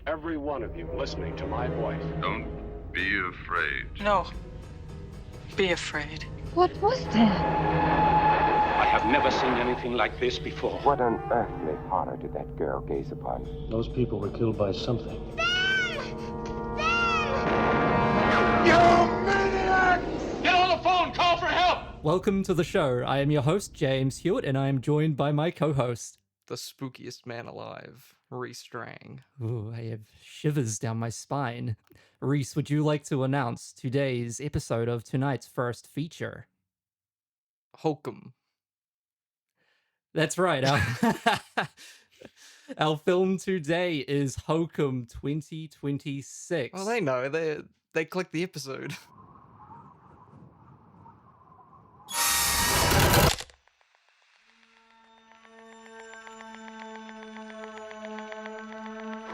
Every one of you listening to my voice. Don't be afraid. No. Be afraid. What was that? I have never seen anything like this before. What unearthly horror did that girl gaze upon? Those people were killed by something. Welcome to the show. I am your host, James Hewitt, and I am joined by my co-host, the spookiest man alive, Rhys Strang. Ooh, I have shivers down my spine. Rhys, would you like to announce today's episode of tonight's first feature? Hokum. That's right. Our film today is Hokum 2026. Well, they know. They clicked the episode.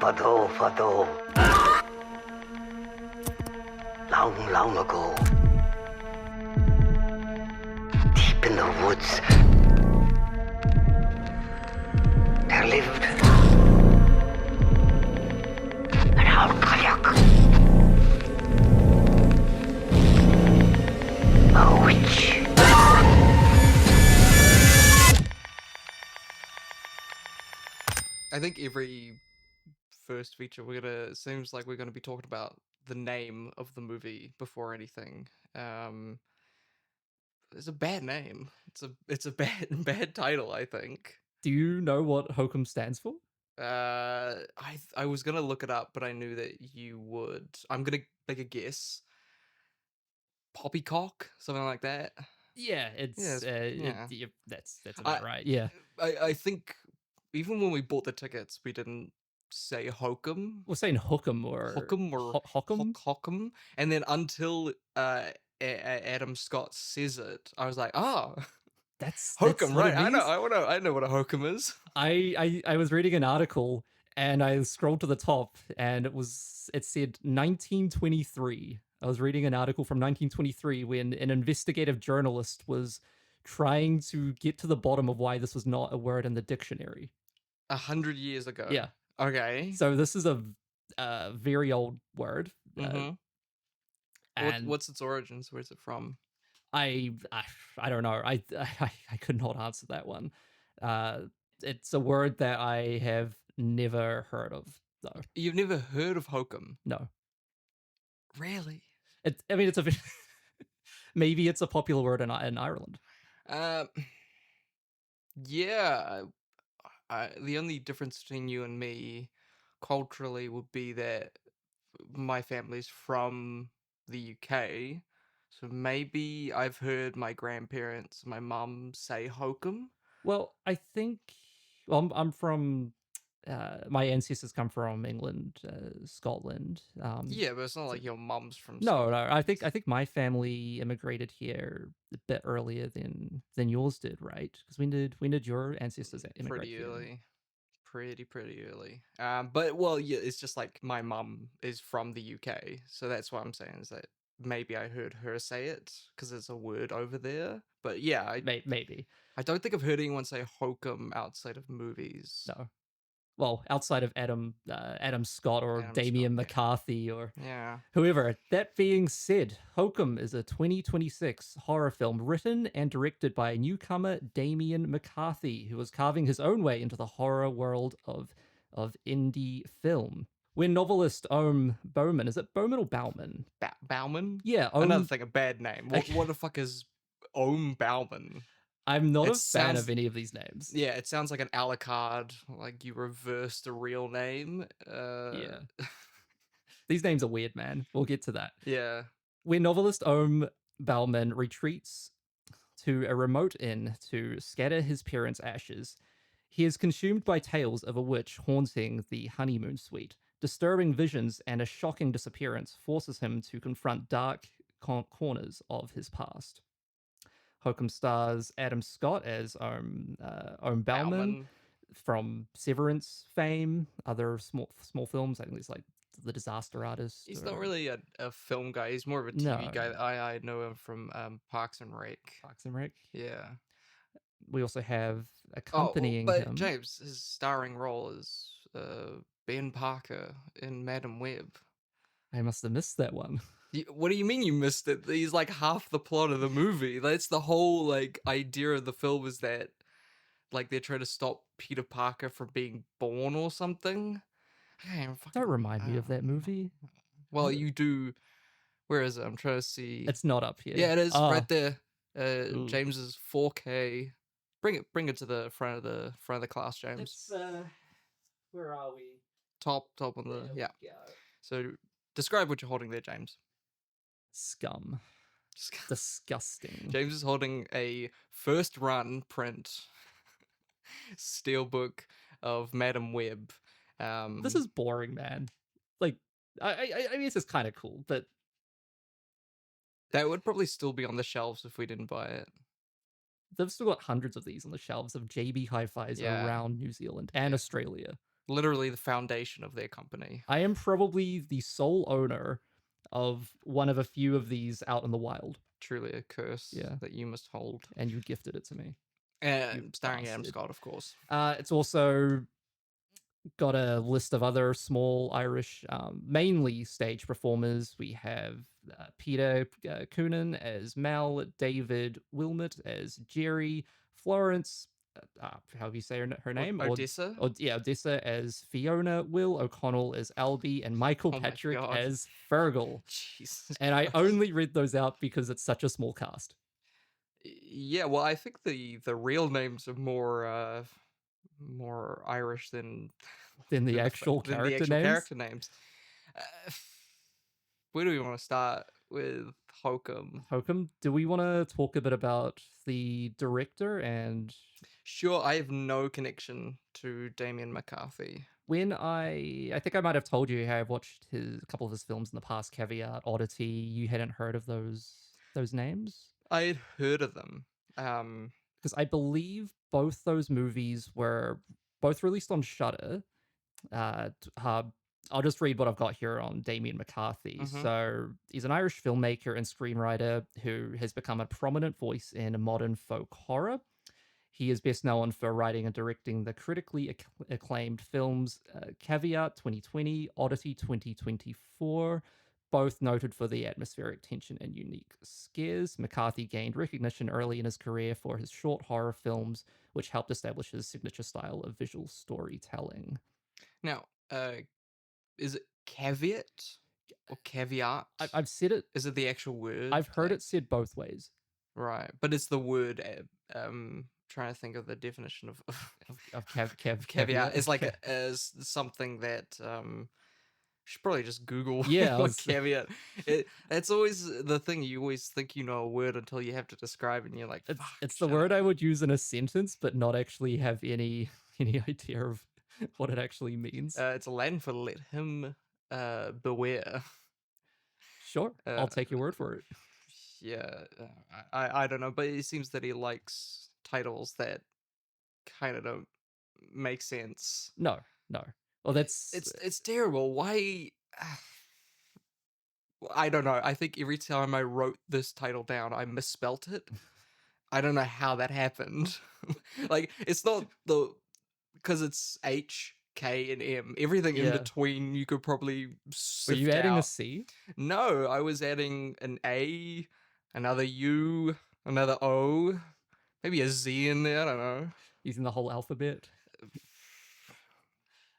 Fado. Long ago, deep in the woods, there lived an alcoholic, a witch. I think every first feature seems like we're gonna be talking about the name of the movie before anything. It's a bad name. It's a bad title, I think. Do you know what Hokum stands for? I was gonna look it up, but I knew that you would. I'm gonna make a guess. Poppycock, something like that. Yeah, that's about right. Yeah, I think even when we bought the tickets, we didn't say Hokum. We're saying Hokum or Hokum, and then until Adam Scott says it, I was like, that's Hokum, right? I know. I know what a Hokum is. I was reading an article and I scrolled to the top and it said 1923. I was reading an article from 1923 when an investigative journalist was trying to get to the bottom of why this was not a word in the dictionary. 100 years ago. Yeah. Okay. So this is a very old word. Mm-hmm. And what's its origins? Where's it from? I don't know. I could not answer that one. It's a word that I have never heard of, though. You've never heard of Hokum? No. Really? It's a maybe it's a popular word in Ireland. Yeah. The only difference between you and me culturally would be that my family's from the UK, so maybe I've heard my grandparents, my mum say Hokum. Well, I think I'm from my ancestors come from England, Scotland. Yeah, but it's not like your mum's from No. Scotland. I think my family immigrated here a bit earlier than yours did, right? Because when did your ancestors immigrate? Pretty early. Pretty early. But well, yeah, it's just like my mum is from the UK, so that's what I'm saying is that maybe I heard her say it because it's a word over there. But yeah, maybe. I don't think I've heard anyone say Hokum outside of movies. No. Well, outside of Adam Scott or Damien McCarthy or whoever. That being said, Hokum is a 2026 horror film written and directed by newcomer Damien McCarthy, who is carving his own way into the horror world of indie film. When novelist Ohm Bauman, is it Bauman or Bauman? Bauman? Yeah. Another thing, a bad name. What the fuck is Ohm Bauman? I'm not a fan of any of these names. Yeah, it sounds like an a la carte, like you reversed a real name. Yeah. These names are weird, man. We'll get to that. Yeah. When novelist Ohm Bauman retreats to a remote inn to scatter his parents' ashes, he is consumed by tales of a witch haunting the honeymoon suite. Disturbing visions and a shocking disappearance forces him to confront dark corners of his past. Hokum stars Adam Scott as Ohm Bauman from Severance fame, other small films. I think it's like The Disaster Artist. He's not really a film guy. He's more of a TV guy. I know him from Parks and Rec. Parks and Rec? Yeah. We also have accompanying him. James, his starring role is Ben Parker in Madam Web. I must have missed that one. What do you mean you missed it? He's like half the plot of the movie. That's the whole like idea of the film, is that like they're trying to stop Peter Parker from being born or something. Don't remind me of that movie. Well, you do. Where is it? I'm trying to see. It's not up here. Yeah, it is Oh, right there. Ooh. James's 4K. Bring it to the front of the class, James. It's, where are we? Top on the There yeah. we go. So describe what you're holding there, James. Scum. Disgusting. James is holding a first run print steelbook of Madam Web. This is boring, man. Like, I mean, this is kind of cool, but that would probably still be on the shelves if we didn't buy it. they've still got hundreds of these on the shelves of JB Hi-Fis Yeah. around New Zealand and Australia. Literally the foundation of their company. I am probably the sole owner of one of a few of these out in the wild. Truly a curse that you must hold. And you gifted it to me. And starring Adam bastard. Scott, of course. It's also got a list of other small Irish, mainly stage performers. We have Peter Coonan as Mal, David Wilmot as Jerry, Florence, how do you say her name? Odessa? Odessa as Fiona, Will O'Connell as Albie, and Michael Oh my Patrick God. as Fergal. Jesus And I Christ. only read those out because it's such a small cast. Yeah, well, I think the real names are more Irish than The actual character names. character names. Where do we want to start with Hokum? Hokum, do we want to talk a bit about the director? And Sure, I have no connection to Damien McCarthy. when I think I might have told you how I've watched a couple of his films in the past, Caveat, Oddity, you hadn't heard of those names? I had heard of them. Because I believe both those movies were both released on Shudder. I'll just read what I've got here on Damien McCarthy. Mhm. So he's an Irish filmmaker and screenwriter who has become a prominent voice in modern folk horror. He is best known for writing and directing the critically acclaimed films Caveat 2020, Oddity 2024, both noted for the atmospheric tension and unique scares. McCarthy gained recognition early in his career for his short horror films, which helped establish his signature style of visual storytelling. Now, is it caveat or caveat? I've said it. Is it the actual word? I've heard it said both ways. Right, but it's the word. Trying to think of the definition of caveat. It's like as something that you should probably just Google. Yeah, what caveat. It's always the thing. You always think you know a word until you have to describe it, and you're like, it's the word I would use in a sentence, but not actually have any idea of what it actually means. It's Latin for let him beware. Sure, I'll take your word for it. Yeah, I don't know, but it seems that he likes titles that kind of don't make sense. No. Well, it's terrible. Why? I don't know. I think every time I wrote this title down, I misspelt it. I don't know how that happened. Like, it's not because it's H, K, and M. Everything in between, you could probably sift Were you adding out. a C? No, I was adding an A, another U, another O, maybe a Z in there. I don't know. Using the whole alphabet.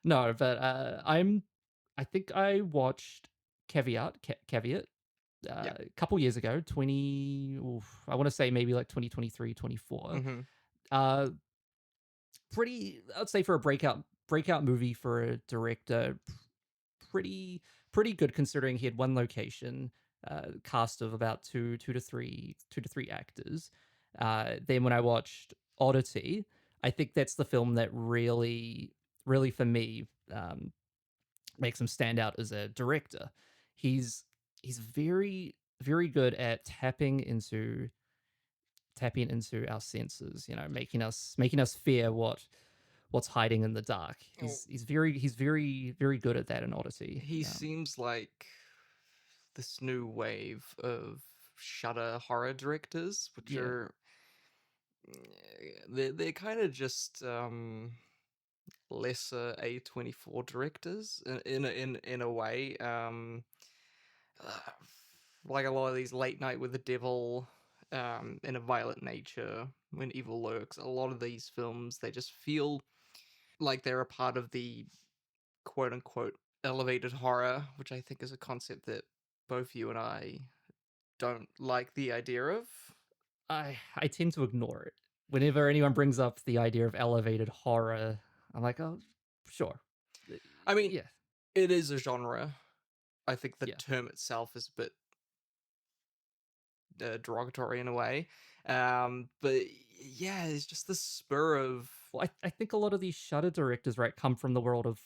No, but I think I watched Caveat a couple years ago, I want to say maybe like 2023, 24. Mm-hmm. Pretty, I'd say for a breakout movie for a director, pretty good considering he had one location, cast of about two to three actors. Then when I watched Oddity, I think that's the film that really for me makes him stand out as a director. He's very good at tapping into our senses, making us fear what's hiding in the dark. He's very good at that in Odyssey. He seems like this new wave of Shudder horror directors, which are they're kind of just lesser A24 directors in a way. Like a lot of these Late Night with the Devil, In a Violent Nature, When Evil Lurks, a lot of these films, they just feel like they're a part of the quote-unquote elevated horror, which I think is a concept that both you and I don't like the idea of. I tend to ignore it. Whenever anyone brings up the idea of elevated horror, I'm like, oh, sure. I mean, Yeah. it is a genre. I think the Yeah. term itself is a bit derogatory in a way. But yeah, it's just the spur of... Well, I think a lot of these Shudder directors, right, come from the world of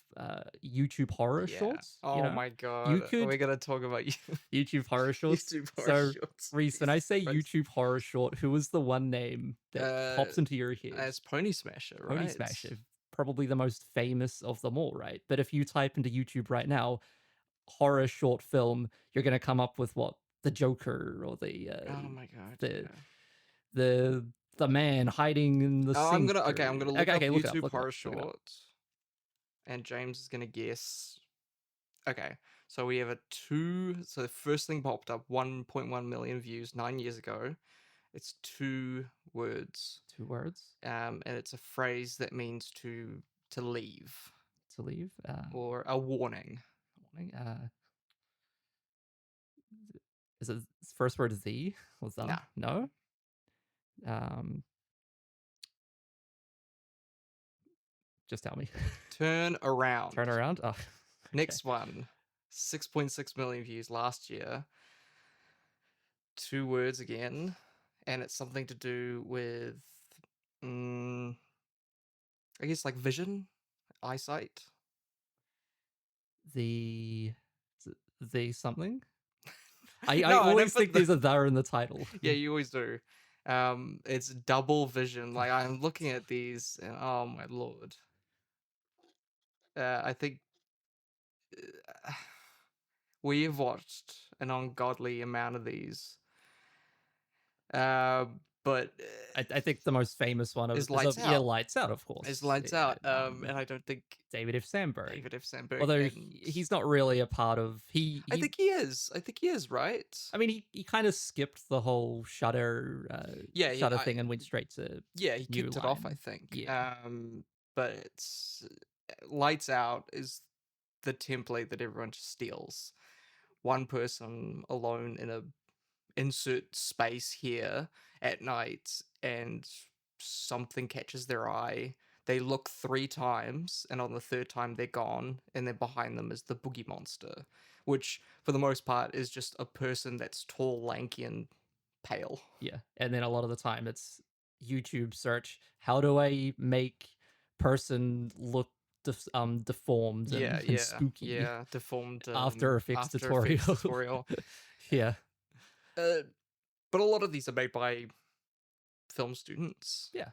YouTube horror shorts. Oh you know? my god. You could... We're going to talk about YouTube horror shorts. YouTube horror so, shorts. Rhys, when I say YouTube horror short, who is the one name that pops into your head? It's Pony Smasher, right? Pony Smasher. Probably the most famous of them all, right? But if you type into YouTube right now, horror short film, you're going to come up with what? The Joker or the... oh my god. The man hiding in the sink. I'm gonna look up YouTube look horror up. short, and James is gonna guess. Okay, so we have so the first thing popped up, 1.1 million views 9 years ago. It's 2 words. 2 words. And it's a phrase that means to leave. To leave. Or a warning. Warning. Is it first word the or the? Nah. No. Just tell me. Turn around. Turn around. Oh. Okay. Next one. 6.6 million views last year. 2 words again, and it's something to do with, I guess like vision, eyesight. The something. I always think there's a "the" in the title. Yeah, you always do. It's double vision. Like I'm looking at these, and oh my lord. I think we've watched an ungodly amount of these. But I think the most famous one is Lights Out. Yeah, Lights Out, of course. It's Lights Out. And I don't think David F. Sandberg. Although he's not really a part of I think he is, right? I mean, he kind of skipped the whole Shudder Shudder thing and went straight to he kicked it off, I think. Yeah. But it's Lights Out is the template that everyone just steals. One person alone in a insert space here at night, and something catches their eye. They look 3 times, and on the 3rd time they're gone, and then behind them is the boogie monster, which for the most part is just a person that's tall, lanky, and pale. Yeah, and then a lot of the time it's YouTube search, how do I make person look deformed and spooky? Yeah, deformed After Effects tutorial. Yeah. But a lot of these are made by film students. Yeah.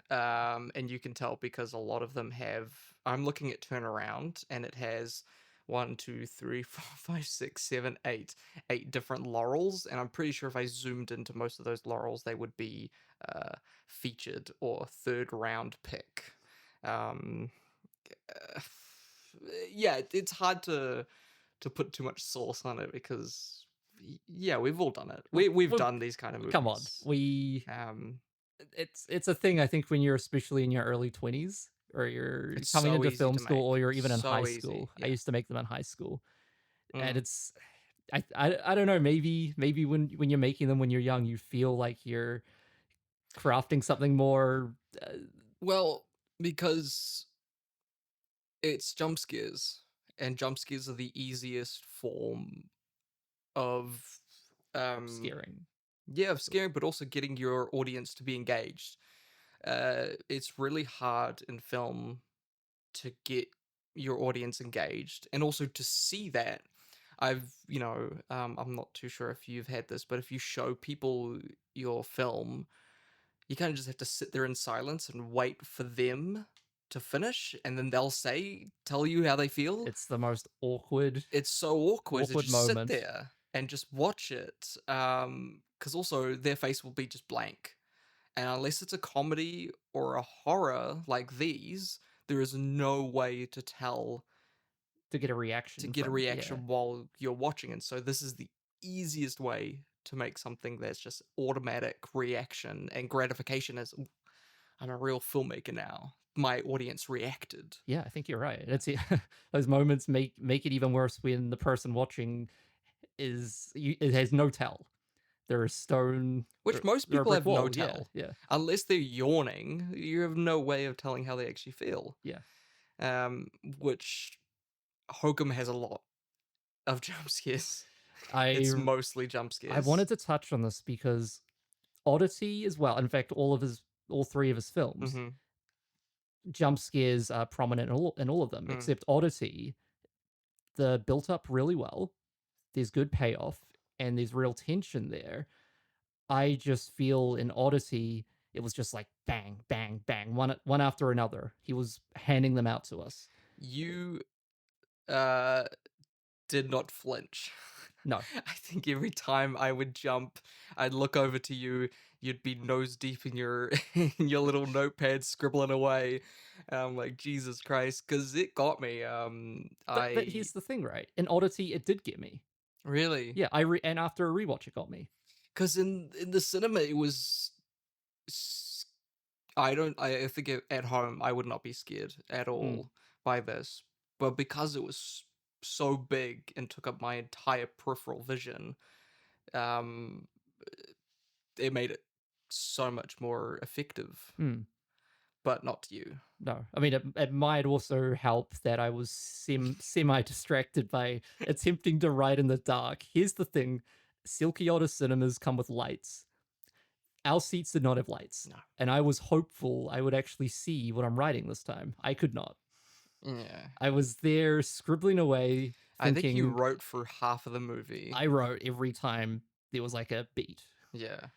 And you can tell because a lot of them have... I'm looking at Turnaround, and it has 1, 2, 3, 4, 5, 6, 7, 8 different laurels, and I'm pretty sure if I zoomed into most of those laurels, they would be featured or 3rd round pick. Yeah, it's hard to put too much sauce on it because... Yeah, we've all done it. We've done these kind of movies. Come on, it's a thing. I think when you're especially in your early 20s, or you're coming into film school, or you're even in high school. Yeah. I used to make them in high school, and it's I don't know. Maybe when you're making them when you're young, you feel like you're crafting something more. Well, because it's jump scares, and jump scares are the easiest form of scaring. Yeah, of scaring, but also getting your audience to be engaged. It's really hard in film to get your audience engaged, and also to see that. I'm not too sure if you've had this, but if you show people your film, you kind of just have to sit there in silence and wait for them to finish, and then they'll tell you how they feel. It's the most awkward. It's so awkward to just moment. sit there and just watch it, because also their face will be just blank, and unless it's a comedy or a horror like these, There is no way to tell to get a reaction. while you're watching, and so this is the easiest way to make something that's just automatic reaction and gratification as "Ooh, I'm a real filmmaker now. My audience reacted." Yeah, I think you're right. It's those moments make it even worse when the person watching it has no tell. They're a stone, Which most they're a people brick have no wall, tell. Yeah, Unless they're yawning, you have no way of telling how they actually feel. yeah. Which Hokum has a lot of jump scares. I It's mostly jump scares. I wanted to touch on this because Oddity as well. In fact, all 3 of his films, Mhm. jump scares are prominent in all of them, except Oddity. They're built up really well. There's good payoff, and there's real tension there. I just feel in Odyssey, it was just like bang, bang, bang, one after another. He was handing them out to us. You did not flinch. No. I think every time I would jump, I'd look over to you. You'd be nose deep in your in your little notepad scribbling away. I'm like, Jesus Christ, because it got me. But here's the thing, right? In Oddity, it did get me. Really, Yeah, and after a rewatch, it got me. because in the cinema it was. I think at home I would not be scared at all by this, but because it was so big and took up my entire peripheral vision, it made it so much more effective. But not to you. No, I mean it might also help that I was semi distracted by attempting to write in the dark. Here's the thing: Silky Otter cinemas come with lights. Our seats did not have lights, No. and I was hopeful I would actually see what I'm writing this time. I could not. Yeah, I was there scribbling away. I think you thinking- wrote for half of the movie. I wrote every time there was like a beat. Yeah.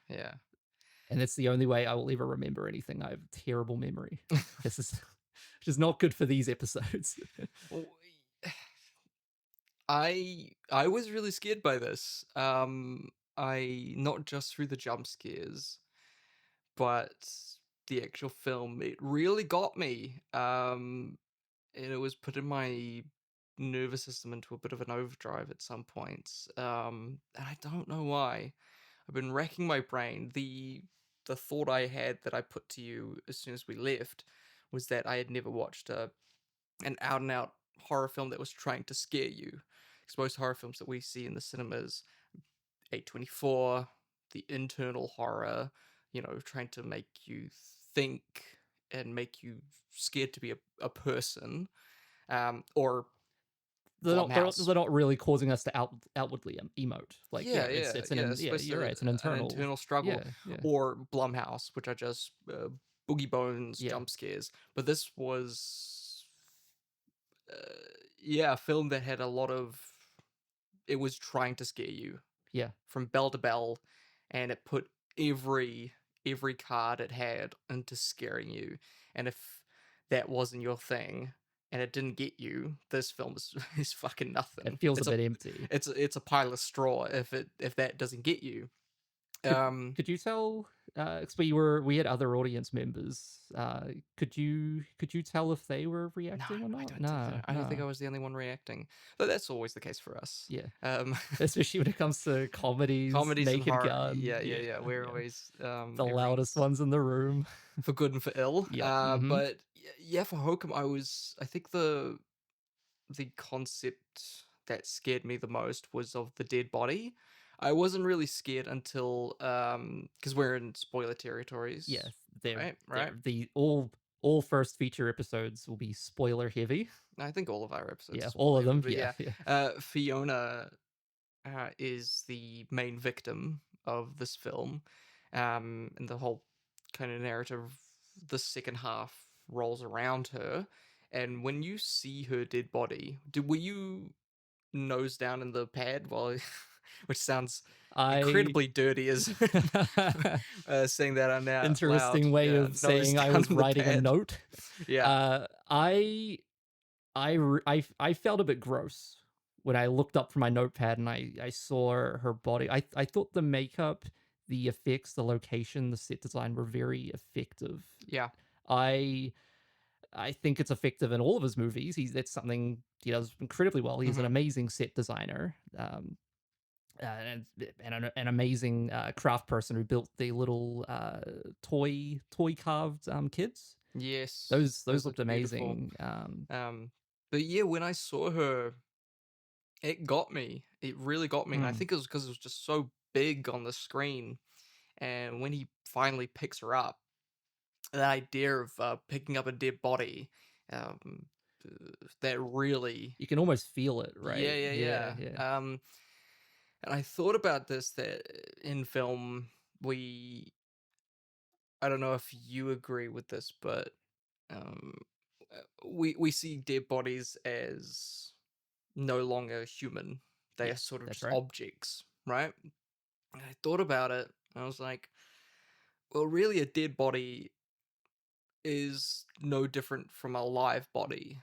And that's the only way I will ever remember anything. I have a terrible memory. This is which is not good for these episodes. Well, I was really scared by this. I not just through the jump scares, but the actual film. It really got me. And it was putting my nervous system into a bit of an overdrive at some points. And I don't know why. I've been racking my brain. The thought I had that I put to you as soon as we left was that I had never watched an out and out horror film that was trying to scare you. Because most horror films that we see in the cinemas, A.24, the internal horror, trying to make you think and make you scared to be a person, or they're not really causing us to outwardly emote. Like it's you're right. It's an internal struggle. Yeah. Or Blumhouse, which are just boogie bones jump scares. But this was a film that had a lot of. It was trying to scare you. Yeah. From bell to bell, and it put every card it had into scaring you. And if that wasn't your thing, and it didn't get you, this film is fucking nothing. It feels a bit empty. It's a pile of straw if that doesn't get you. Could you tell? Because we had other audience members. Could you tell if they were reacting or not? I don't think I was the only one reacting. But that's always the case for us. Yeah. Especially when it comes to comedies, Naked and horror. Gun. Yeah. We're always the loudest ones in the room, for good and for ill. Yeah. But yeah, for Hokum, I think the concept that scared me the most was of the dead body. I wasn't really scared until because we're in spoiler territories. Yeah, right. The all first feature episodes will be spoiler heavy. I think all of our episodes. Yeah, all of them. Yeah. Fiona is the main victim of this film, and the whole kind of narrative. The second half rolls around her, and when you see her dead body, were you nose down in the pad while? Which sounds incredibly dirty as saying that on now. Interesting way of saying I was writing a note. Yeah. I felt a bit gross when I looked up from my notepad and I saw her body. I thought the makeup, the effects, the location, the set design were very effective. Yeah. I think it's effective in all of his movies. That's something he does incredibly well. He's an amazing set designer, an amazing craft person who built the little toy carved kids. Yes, Those those looked look beautiful. amazing. But yeah, when I saw her, it got me. It really got me. And I think it was because it was just so big on the screen. And when he finally picks her up, the idea of picking up a dead body, that really, You can almost feel it, right? yeah. yeah. And I thought about this, that in film, I don't know if you agree with this, but um, we see dead bodies as no longer human. They are sort of that's just right. objects, right? And I thought about it, and I was like, well, really, a dead body is no different from a live body.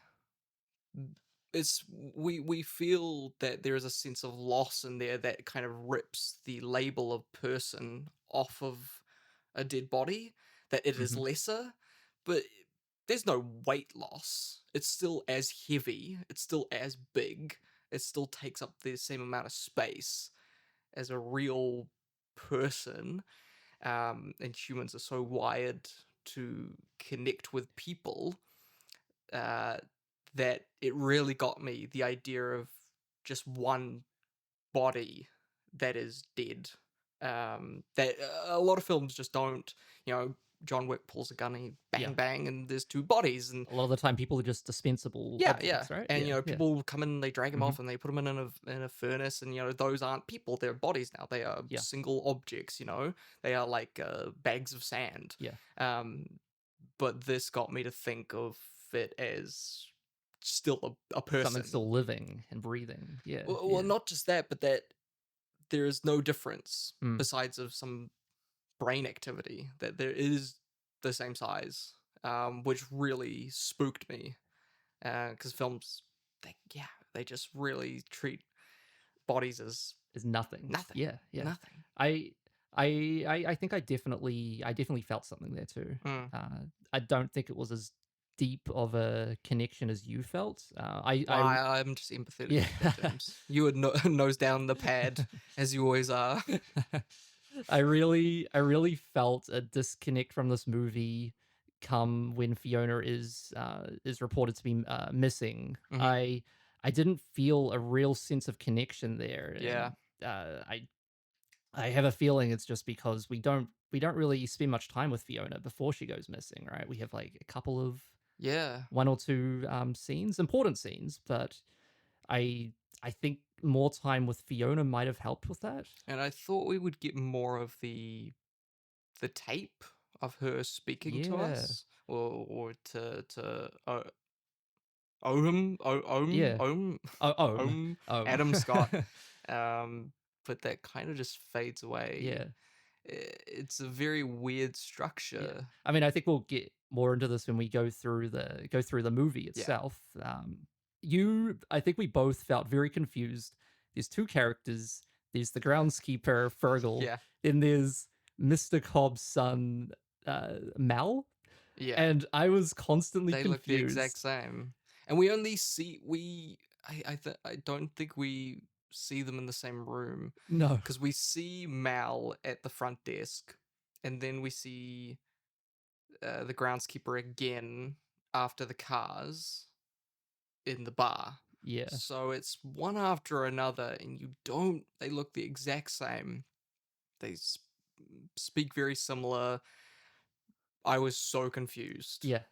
We feel that there is a sense of loss in there that kind of rips the label of person off of a dead body, that it is lesser, but there's no weight loss. It's still as heavy, it's still as big, it still takes up the same amount of space as a real person. And humans are so wired to connect with people, that it really got me, the idea of just one body that is dead. That a lot of films just don't. John Wick pulls a gun and he bang bang, and there's two bodies, and A lot of the time, people are just dispensable objects, right? and people come in, they drag them off, and they put them in a furnace, and those aren't people; they're bodies now. They are single objects. They are like bags of sand. Yeah. But this got me to think of it as still a person, Something still living and breathing. Yeah. Well, not just that, but that there is no difference besides of some brain activity, that there is the same size, which really spooked me, because films, they just really treat bodies as is nothing. Nothing. Yeah. Nothing. I think I definitely felt something there too. I don't think it was as deep of a connection as you felt. I'm just empathetic. Yeah. James. You would nose down the pad as you always are. I really felt a disconnect from this movie come when Fiona is reported to be missing. I didn't feel a real sense of connection there. Yeah. And, I have a feeling it's just because we don't really spend much time with Fiona before she goes missing, right? We have like a couple of one or two scenes, important scenes, but I think more time with Fiona might have helped with that. And I thought we would get more of the tape of her speaking to us, or to Ohm, Adam Scott. But that kind of just fades away. Yeah. It's a very weird structure. Yeah. I mean, I think we'll get more into this when we go through the movie itself. I think we both felt very confused. There's two characters. There's the groundskeeper, Fergal. Yeah. Then there's Mr. Cobb's son, Mal. Yeah. And I was constantly confused. They look the exact same. And we only see, I don't think we see them in the same room. No. Because we see Mal at the front desk, and then we see the groundskeeper again after the cars in the bar. Yeah. So it's one after another, and they look the exact same. They speak very similar. I was so confused. Yeah.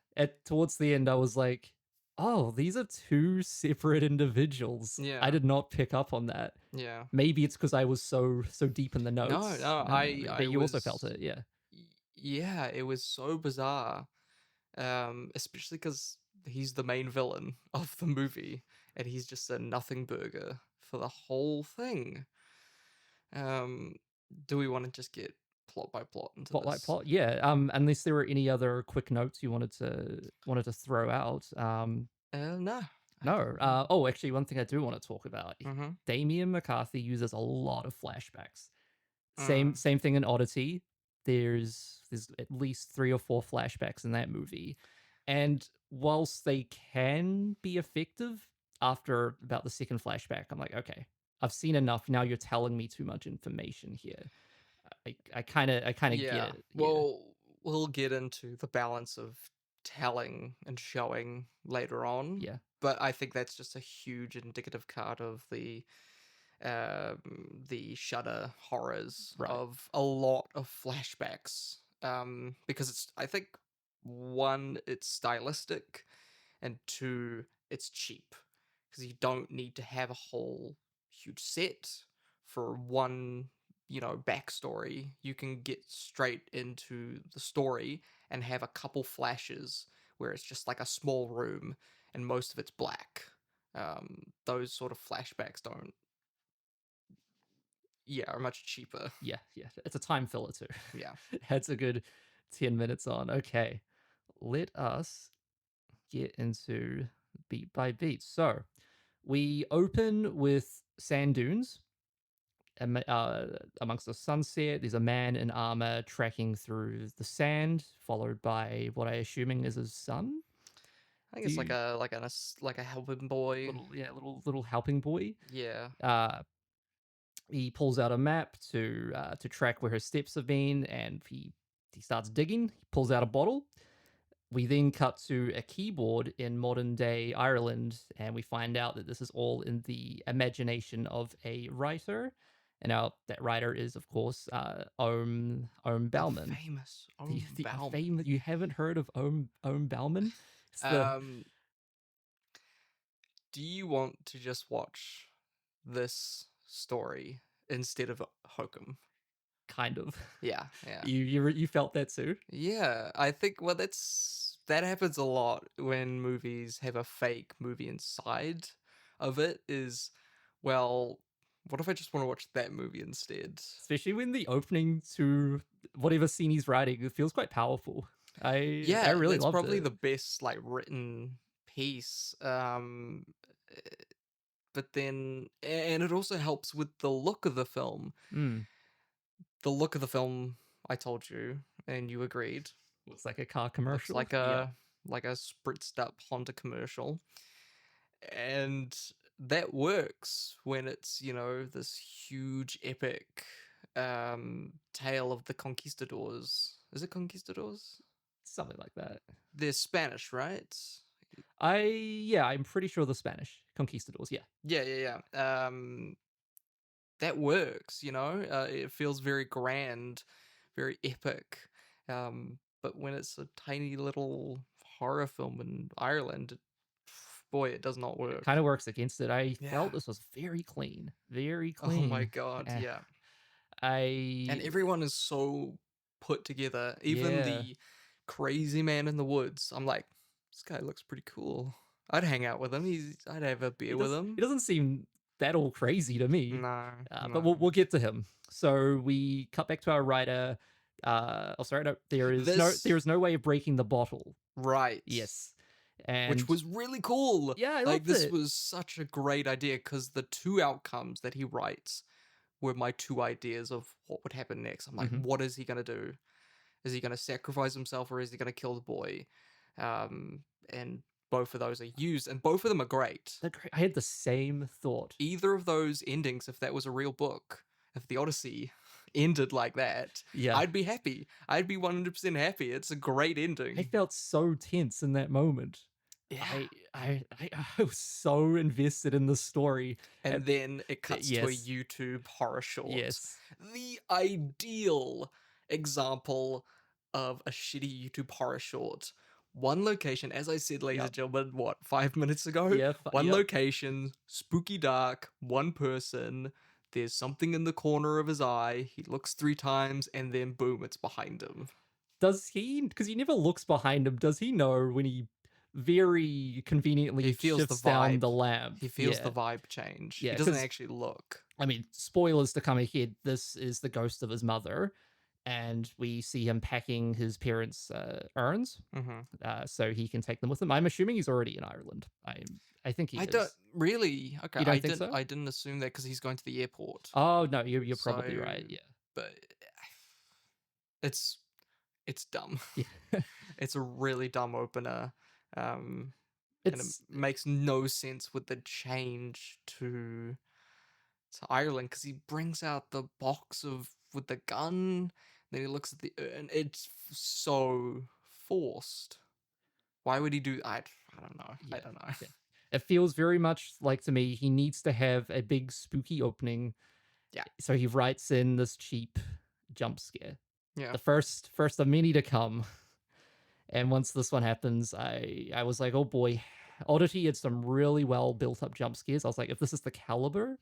Towards the end, I was like, oh, these are two separate individuals. Yeah. I did not pick up on that. Yeah. Maybe it's because I was so deep in the notes. No, but you also felt it, yeah. Yeah, it was so bizarre. Especially because he's the main villain of the movie, and he's just a nothing burger for the whole thing. Do we want to just get plot by plot into plot this? Plot, yeah. Unless there were any other quick notes you wanted to throw out. No. Oh, actually, one thing I do want to talk about. Damien McCarthy uses a lot of flashbacks. Same thing in Oddity. There's at least 3 or 4 flashbacks in that movie. And whilst they can be effective, after about the second flashback, I'm like, okay, I've seen enough. Now you're telling me too much information here. I kind of get Yeah. it. Well, we'll get into the balance of telling and showing later on. Yeah. But I think that's just a huge indicative card of the Shudder horrors Right. of a lot of flashbacks. Because it's, I think, one, it's stylistic, and two, it's cheap. Because you don't need to have a whole huge set for one, backstory. You can get straight into the story and have a couple flashes where it's just like a small room and most of it's black. Those sort of flashbacks are much cheaper. Yeah. It's a time filler too. Yeah. That's a good 10 minutes on. Okay. Let us get into beat by beat. So we open with sand dunes. Amongst the sunset, there's a man in armor tracking through the sand, followed by what I assuming is his son. I think it's like a helping boy. Little helping boy. Yeah. He pulls out a map to track where his steps have been, and he starts digging. He pulls out a bottle. We then cut to a keyboard in modern day Ireland, and we find out that this is all in the imagination of a writer. And now that writer is, of course, Ohm Bauman. The famous Ohm Bauman. Famous, you haven't heard of Ohm Bauman? Do you want to just watch this story instead of Hokum? Kind of. Yeah. You felt that too? Yeah, I think that happens a lot when movies have a fake movie inside of it. Is, well, what if I just want to watch that movie instead? Especially when the opening to whatever scene he's writing, it feels quite powerful. I really it's loved probably it. the best written piece. But then, and it also helps with the look of the film. The look of the film, I told you, and you agreed. Looks like a car commercial. Looks like a spritzed up Honda commercial. And that works when it's, this huge epic tale of the conquistadors. Is it conquistadors? Something like that. They're Spanish, right? I'm pretty sure the Spanish conquistadors. Yeah. That works, it feels very grand, very epic. But when it's a tiny little horror film in Ireland, boy, it does not work. It kind of works against it. I felt this was very clean. Very clean. Oh my god, yeah. And everyone is so put together. Even the crazy man in the woods. I'm like, this guy looks pretty cool. I'd hang out with him. I'd have a beer with him. He doesn't seem that all crazy to me. No. But we'll get to him. So we cut back to our writer. There is no way of breaking the bottle. Right. Yes. And which was really cool. Yeah, I loved this it. was such a great idea because the two outcomes that he writes were my two ideas of what would happen next. I'm like, what is he gonna do? Is he gonna sacrifice himself or is he gonna kill the boy? And both of those are used, and both of them are great. I had the same thought. Either of those endings, if that was a real book, if the Odyssey ended like that, I'd be happy. I'd be 100% happy. It's a great ending. I felt so tense in that moment. Yeah. I was so invested in the story. And then it cuts to a YouTube horror short. Yes. The ideal example of a shitty YouTube horror short. One location, as I said, ladies and gentlemen, 5 minutes ago? One location, spooky dark, one person, there's something in the corner of his eye, he looks 3 times, and then boom, it's behind him. Does he, because he never looks behind him, does he know when he very conveniently shifts down the lamp? He feels the vibe change. Yeah, he doesn't actually look. I mean, spoilers to come ahead, this is the ghost of his mother. And we see him packing his parents' urns, so he can take them with him. I'm assuming he's already in Ireland. I think he is. Don't really. Okay, you don't think so? I didn't assume that because he's going to the airport. Oh no, you're probably right. Yeah, but it's it's dumb. Yeah. It's a really dumb opener. And it It's makes no sense with the change to Ireland, because he brings out the box with the gun, then he looks at the urn. It's so forced. Why would he do? I don't know. I yeah, don't know. yeah. It feels very much like, to me, he needs to have a big spooky opening. Yeah. So he writes in this cheap jump scare. Yeah. The first of many to come. And once this one happens, I was like, oh boy. Oddity had some really well built up jump scares. I was like, if this is the caliber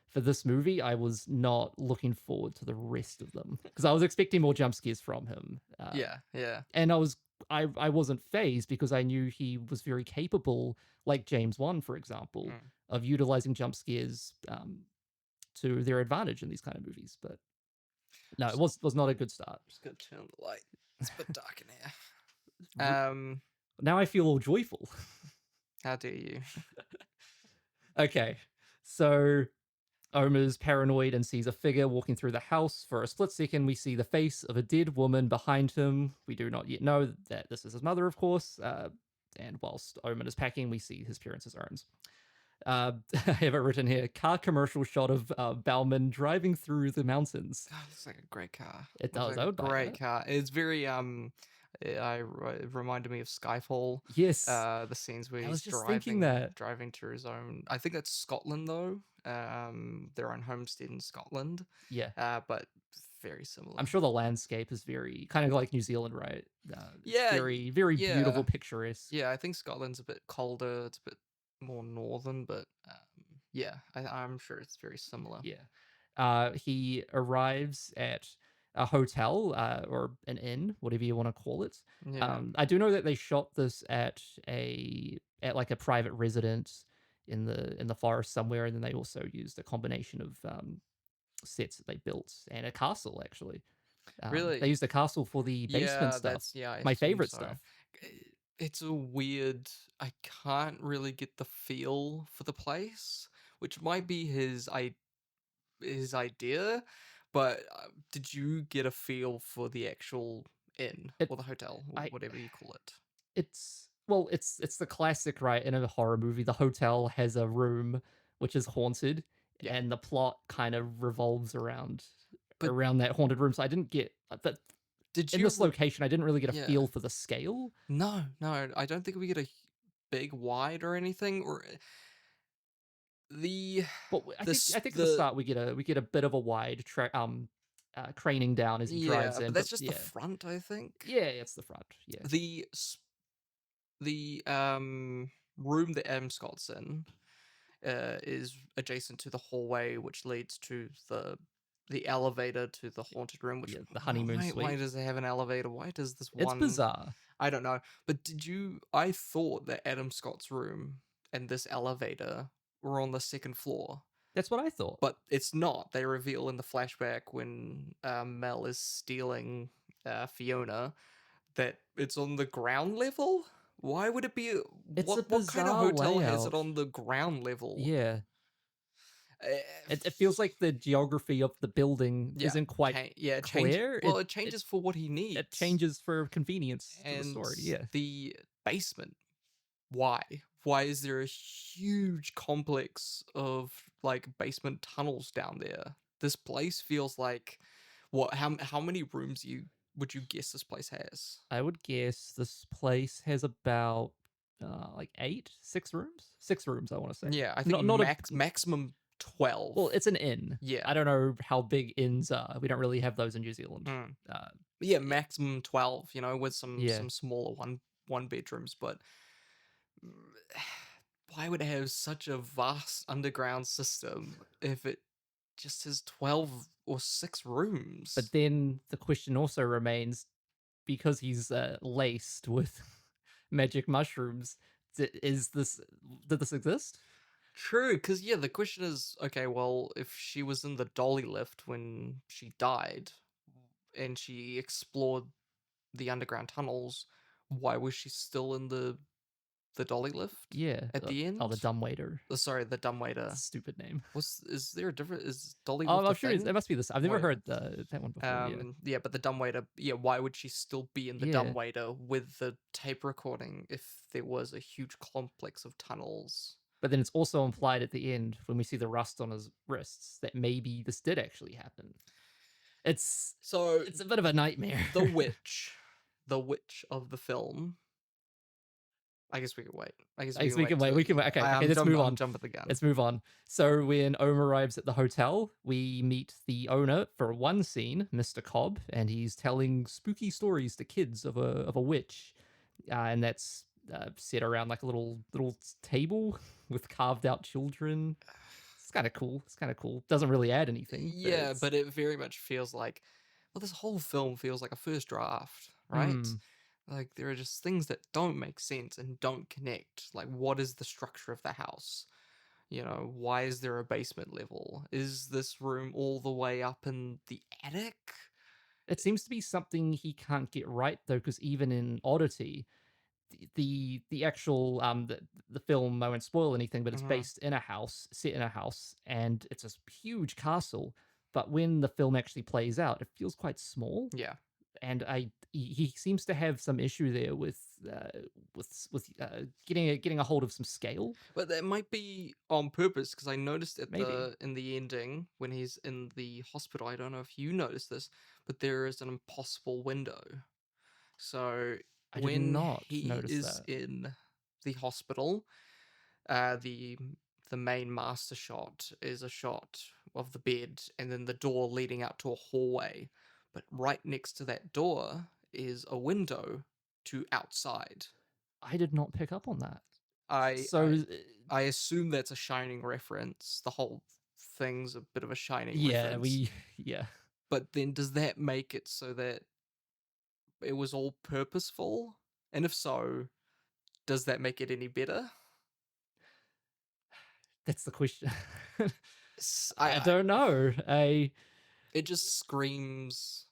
for this movie, I was not looking forward to the rest of them, because I was expecting more jump scares from him. Yeah. And I wasn't phased, because I knew he was very capable, like James Wan, for example, of utilizing jump scares to their advantage in these kind of movies. But no, it was not a good start. Just gonna turn the light. It's a bit dark in here. Now I feel all joyful. How dare you? Okay, so Omer's paranoid and sees a figure walking through the house. For a split second, we see the face of a dead woman behind him. We do not yet know that this is his mother, of course. And whilst Omen is packing, we see his parents as Aaron's. I have it written here: car commercial shot of Bauman driving through the mountains. God, it's like a great car. It does. Like I would buy great that. car. It's very it reminded me of Skyfall. Yes. The scenes where I he's was just thinking that. driving to his own. I think that's Scotland though. Their own homestead in Scotland. Yeah. But very similar. I'm sure the landscape is very kind of like New Zealand, right? Yeah, Very, very beautiful, picturesque. Yeah, I think Scotland's a bit colder. It's a bit more northern, but yeah, I'm sure it's very similar. Yeah. He arrives at a hotel or an inn, whatever you want to call it. Yeah. I do know that they shot this at like a private residence in the forest somewhere, and then they also used a combination of sets that they built and a castle, actually. Really? They used the castle for the basement stuff. I My assume favorite so. stuff. It's a weird. I can't really get the feel for the place, which might be his idea. But did you get a feel for the actual inn or the hotel, or whatever you call it? It's the classic, right? In a horror movie, the hotel has a room which is haunted, and the plot kind of revolves around that haunted room. So I didn't get that. In this location, I didn't really get a feel for the scale. No, I don't think we get a big wide or anything. Or But I think at the start we get a bit of a wide craning down as he drives in. But that's just the front, I think. Yeah, it's the front. Yeah. The room that Adam Scott's in is adjacent to the hallway, which leads to the elevator to the haunted room, which the honeymoon suite. Why does it have an elevator? Why does this one? It's bizarre. I don't know. But I thought that Adam Scott's room and this elevator were on the second floor. That's what I thought. But it's not. They reveal in the flashback when Mel is stealing Fiona that it's on the ground level. Why would it be? What kind of hotel has it on the ground level? Yeah. It feels like the geography of the building isn't quite clear. It changes for what he needs. It changes for convenience to the story. Yeah. The basement. Why? Why is there a huge complex of like basement tunnels down there? This place feels like what? How many rooms would you guess this place has? I would guess this place has about like 6 rooms. 6 rooms, I want to say. Yeah, I think maximum 12. Well, it's an inn. Yeah. I don't know how big inns are. We don't really have those in New Zealand. Yeah, maximum 12, with some smaller one bedrooms, but why would it have such a vast underground system if it just has 12 or 6 rooms? But then the question also remains, because he's laced with magic mushrooms, did this exist? True, because the question is, okay, well, if she was in the dolly lift when she died and she explored the underground tunnels, why was she still in the the dolly lift. Yeah. At the end. Oh, the dumbwaiter. Sorry, the dumbwaiter. Stupid name. Is there a different? Is dolly Oh, lift I'm a sure thing? it must be this. I've never Wait. heard that one before. Yeah, but the dumbwaiter. Yeah, why would she still be in the Yeah. dumbwaiter with the tape recording if there was a huge complex of tunnels? But then it's also implied at the end when we see the rust on his wrists that maybe this did actually happen. It's a bit of a nightmare. the witch of the film. I guess we can wait. I guess we can wait. We can wait. Okay, let's move on. I'm jumping the gun. Let's move on. So when Ohm arrives at the hotel, we meet the owner for one scene, Mr. Cobb, and he's telling spooky stories to kids of a witch, and that's set around like a little table with carved out children. It's kind of cool. Doesn't really add anything. Yeah, but it very much feels like, well, this whole film feels like a first draft, right? Like there are just things that don't make sense and don't connect. Like, what is the structure of the house? You know, why is there a basement level? Is this room all the way up in the attic? It seems to be something he can't get right though, because even in Oddity, the actual the film, I won't spoil anything, but it's based in a house, set in a house, and it's a huge castle. But when the film actually plays out, it feels quite small. Yeah. And he seems to have some issue there with getting a hold of some scale. But that might be on purpose, because I noticed Maybe. in the ending when he's in the hospital. I don't know if you noticed this, but there is an impossible window. So I did when not he notice is that. in the hospital, the main master shot is a shot of the bed and then the door leading out to a hallway. But right next to that door is a window to outside. I did not pick up on that. I assume that's a Shining reference. The whole thing's a bit of a Shining reference. Yeah. But then does that make it so that it was all purposeful? And if so, does that make it any better? That's the question. I don't know. It just screams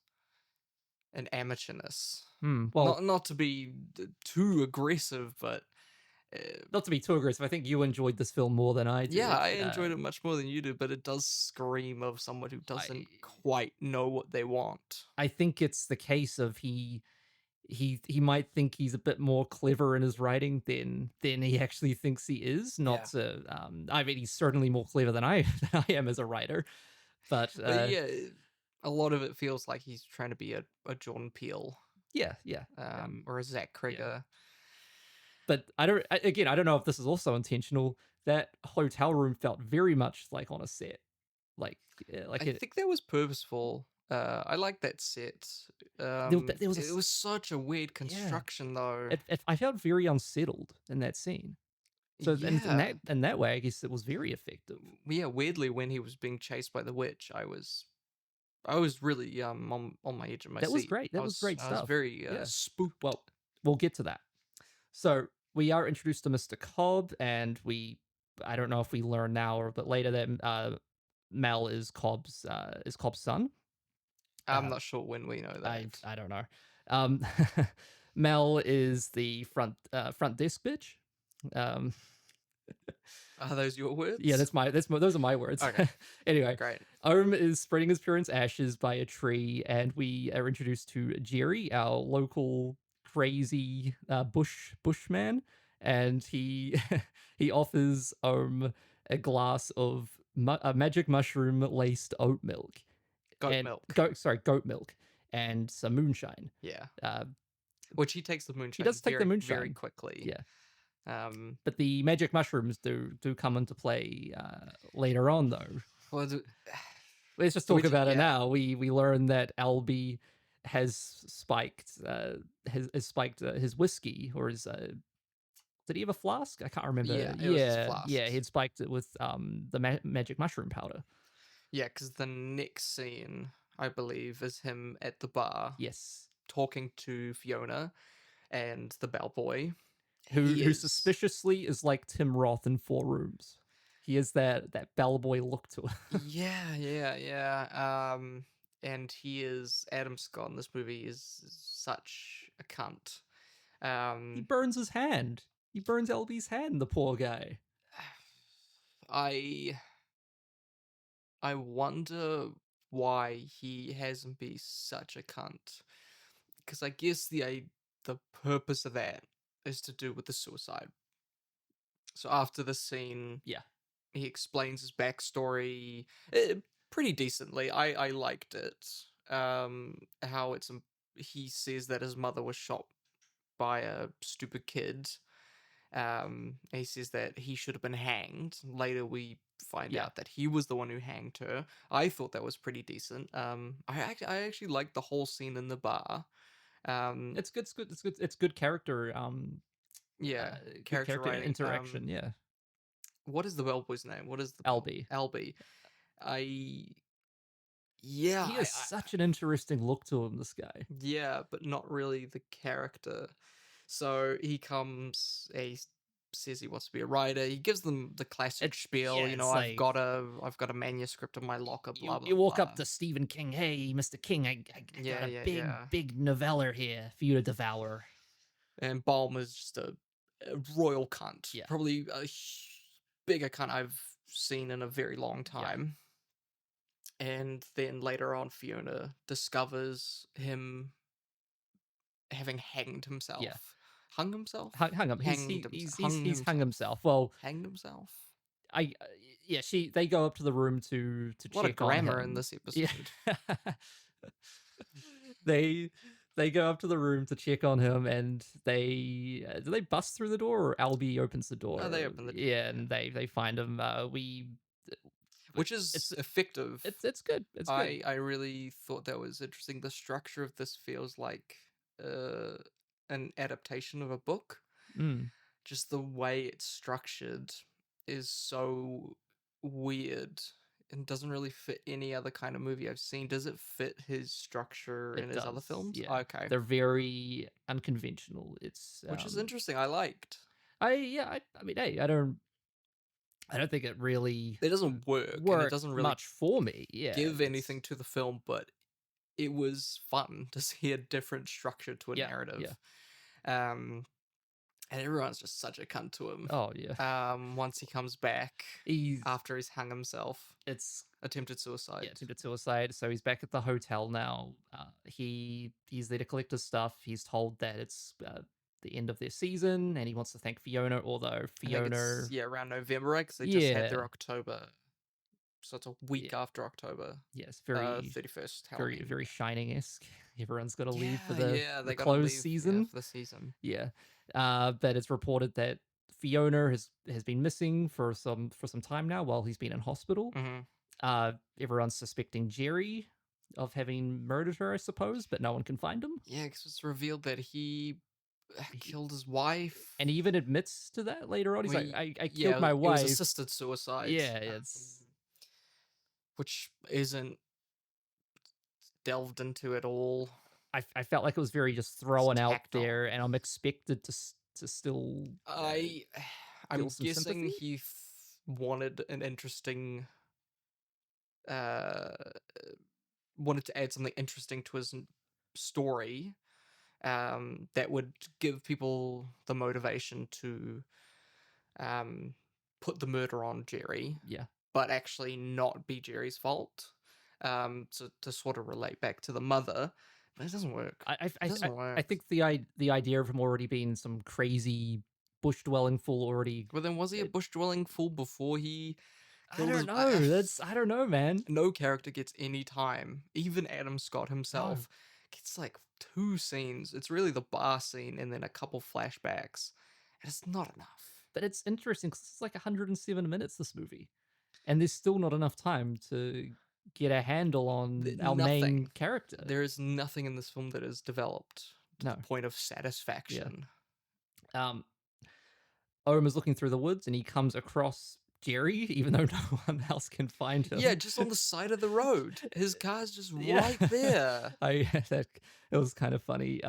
an amateurness. Well, not to be too aggressive, but not to be too aggressive. I think you enjoyed this film more than I did. Yeah, I enjoyed it much more than you do, but it does scream of someone who doesn't quite know what they want. I think it's the case of he might think he's a bit more clever in his writing than he actually thinks he is. I mean, he's certainly more clever than I am as a writer. But yeah, a lot of it feels like he's trying to be a Jordan Peele. Yeah. Or a Zach Krieger. Yeah. But I don't know if this is also intentional. That hotel room felt very much like on a set. I think that was purposeful. I like that set. It was such a weird construction, though. I felt very unsettled in that scene. So in that way, I guess it was very effective. Yeah, weirdly, when he was being chased by the witch, I was really on my edge of my seat. That was great. That was great stuff. I was very spooked. Well, we'll get to that. So we are introduced to Mr. Cobb, and I don't know if we learn now or a bit later that Mel is Cobb's son. I'm not sure when we know that. I don't know. Mel is the front desk bitch. Are those your words? Yeah, those are my words. Okay. Anyway, great. Ohm is spreading his parents' ashes by a tree, and we are introduced to Jerry, our local crazy bushman, and he offers Ohm a glass of a magic mushroom laced oat milk. Goat milk and some moonshine. Yeah. Which he takes the moonshine. He does take the moonshine very quickly. Yeah. But the magic mushrooms do come into play later on, though. Well, let's just talk about it now. We learn that Albie has spiked his whiskey, or his did he have a flask? I can't remember. Yeah, it was his flask. Yeah, he'd spiked it with the magic mushroom powder. Yeah, because the next scene, I believe, is him at the bar. Yes. Talking to Fiona and the bellboy. Who suspiciously is like Tim Roth in Four Rooms. He has that bellboy look to him. Yeah. And he is, Adam Scott in this movie is such a cunt. He burns his hand. He burns Albie's hand, the poor guy. I wonder why he hasn't been such a cunt. Because I guess the purpose of that is to do with the suicide. So after the scene, Yeah. he explains his backstory pretty decently. I liked it. How he says that his mother was shot by a stupid kid. He says that he should have been hanged. Later we find out that he was the one who hanged her. I thought that was pretty decent. I actually liked the whole scene in the bar. It's good. It's good character. Yeah, Good character writing. interaction. Yeah. What is the bellboy's name? What is the Albie? Albie. He has such an interesting look to him, this guy. Yeah, but not really the character. So he comes, he says he wants to be a writer. He gives them the classic spiel, you know, I've got a manuscript in my locker, blah, blah, You walk blah. up to Stephen King, hey, Mr. King, I got a yeah. big noveller here for you to devour. And Bauman is just a royal cunt. Yeah. Probably a bigger cunt I've seen in a very long time. And then later on, Fiona discovers him having hanged himself. Yeah. Hung himself? Hung him. He's hung himself. Well, hanged himself. They go up to the room to What check a grammar on him. in this episode. Yeah. They go up to the room to check on him, and do they bust through the door, or Albie opens the door? No, they open the door. Yeah, and they find him. Which is effective. It's good. It's good. I really thought that was interesting. The structure of this feels like an adaptation of a book. Just the way it's structured is so weird and doesn't really fit any other kind of movie I've seen. Does it fit his structure in his other films? Yeah. Okay. They're very unconventional. Which is interesting. I liked. I mean, hey, I don't think it really doesn't work. And it doesn't really much for me. Yeah, give anything to the film, but it was fun to see a different structure to a narrative. Yeah. And everyone's just such a cunt to him. Oh yeah. Once he comes back after he's hung himself. It's attempted suicide. Yeah, attempted suicide. So he's back at the hotel now. He's there to collect his stuff. He's told that it's the end of their season, and he wants to thank Fiona. Although Fiona, around November, right? Because they just had their October, so it's a week after October. Yes, very 31st. Very very Shining-esque. Everyone's got to leave for the close season. For the season. Yeah, that it's reported that Fiona has been missing for some time now while he's been in hospital. Mm-hmm. Everyone's suspecting Jerry of having murdered her, I suppose, but no one can find him. Yeah, because it's revealed that he killed his wife, and he even admits to that later on. He's like, "I killed my wife." It was assisted suicide. Yeah, it's which isn't delved into at all. I felt like it was very just thrown out there, and I'm expected to still. I'm guessing sympathy? he wanted an interesting. Wanted to add something interesting to his story, that would give people the motivation to, put the murder on Jerry. Yeah, but actually not be Jerry's fault. To sort of relate back to the mother. But it doesn't work. I think the idea of him already being some crazy bush dwelling fool already. Well, then was he a bush dwelling fool before he? I don't know. I don't know, man. No character gets any time. Even Adam Scott himself gets like 2 scenes. It's really the bar scene and then a couple flashbacks, and it's not enough. But it's interesting because it's like 107 minutes, this movie, and there's still not enough time to get a handle on our main character. There is nothing in this film that is developed to the point of satisfaction. Yeah. Ohm is looking through the woods and he comes across Jerry, even though no one else can find him. Yeah, just on the side of the road. His car's just right there. It was kind of funny.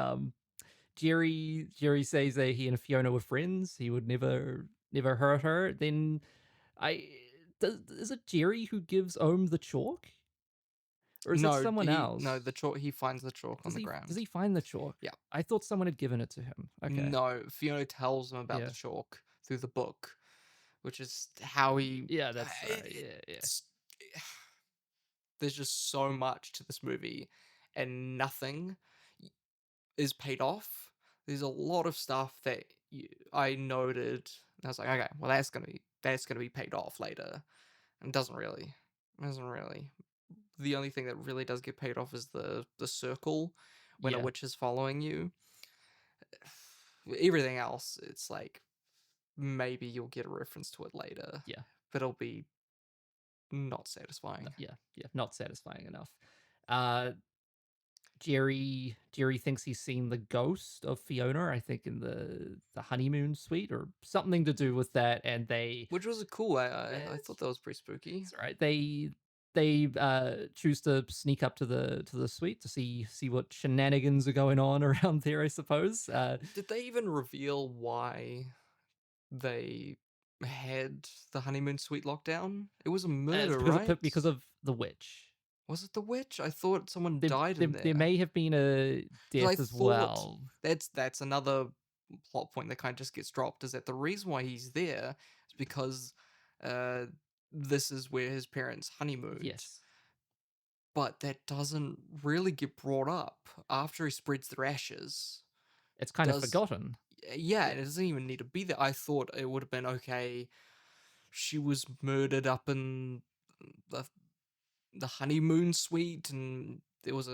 Jerry says that he and Fiona were friends. He would never hurt her. Then is it Jerry who gives Ohm the chalk? Or is it someone No, else? the chalk. He finds the chalk on the ground. Does he find the chalk? Yeah. I thought someone had given it to him. Okay. No, Fiona tells him about Yeah. the chalk through the book, which is how he. Yeah, that's right. Yeah. It's- There's just so much to this movie, and nothing is paid off. There's a lot of stuff that I noted. And I was like, okay, well that's gonna be paid off later, and it doesn't really. It doesn't really. The only thing that really does get paid off is the circle when a Yeah. witch is following you. Everything else, it's like maybe you'll get a reference to it later. Yeah. But it'll be not satisfying. Yeah. Not satisfying enough. Jerry thinks he's seen the ghost of Fiona, I think in the honeymoon suite or something to do with that, and they Which was cool. I thought that was pretty spooky. That's right. They choose to sneak up to the suite to see what shenanigans are going on around there, I suppose. Did they even reveal why they had the honeymoon suite lockdown? It was a murder, right? Because of the witch. Was it the witch? I thought someone died in there. There may have been a 'Cause I death as thought well. That's another plot point that kind of just gets dropped, is that the reason why he's there is because this is where his parents honeymooned. Yes. But that doesn't really get brought up after he spreads their ashes. It's kind of forgotten. Yeah, it doesn't even need to be there. I thought it would have been okay. She was murdered up in the honeymoon suite, and there was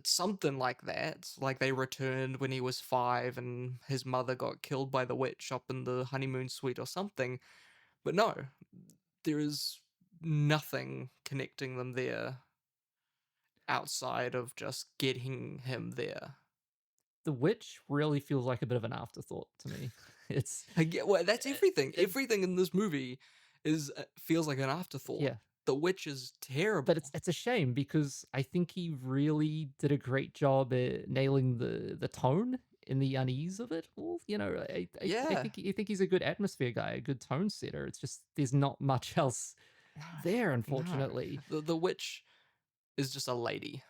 something like that. Like they returned when he was 5, and his mother got killed by the witch up in the honeymoon suite or something. But no, there is nothing connecting them there outside of just getting him there. The witch really feels like a bit of an afterthought to me. It's well, that's everything. Everything in this movie feels like an afterthought. Yeah. The witch is terrible. But it's a shame because I think he really did a great job at nailing the tone and the unease of it all. You know, I think he's a good atmosphere guy, a good tone setter. It's just there's not much else there, unfortunately. No. The witch is just a lady.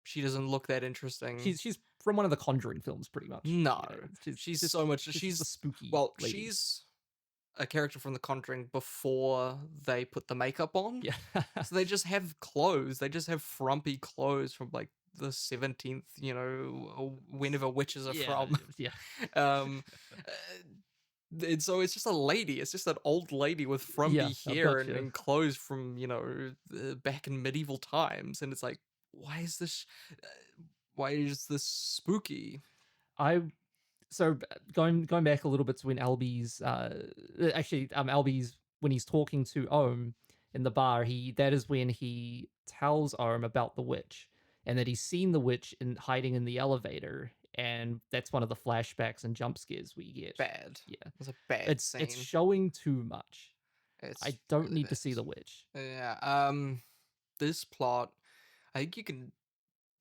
She doesn't look that interesting. She's from one of the Conjuring films, pretty much. No, she's so much. She's a spooky. Well, lady. she's a character from The Conjuring before they put the makeup on. Yeah. So they just have clothes. They just have frumpy clothes from like the 17th, whenever witches are from. Yeah. And so it's just a lady. It's just an old lady with frumpy hair and clothes from, back in medieval times. And it's like, why is this spooky? So going back a little bit to when Albie's Albie's when he's talking to Ohm in the bar, that is when he tells Ohm about the witch and that he's seen the witch hiding in the elevator, and that's one of the flashbacks and jump scares we get. Bad. Yeah. It's a bad scene. It's showing too much. I don't need to see the witch. Yeah. This plot, I think you can.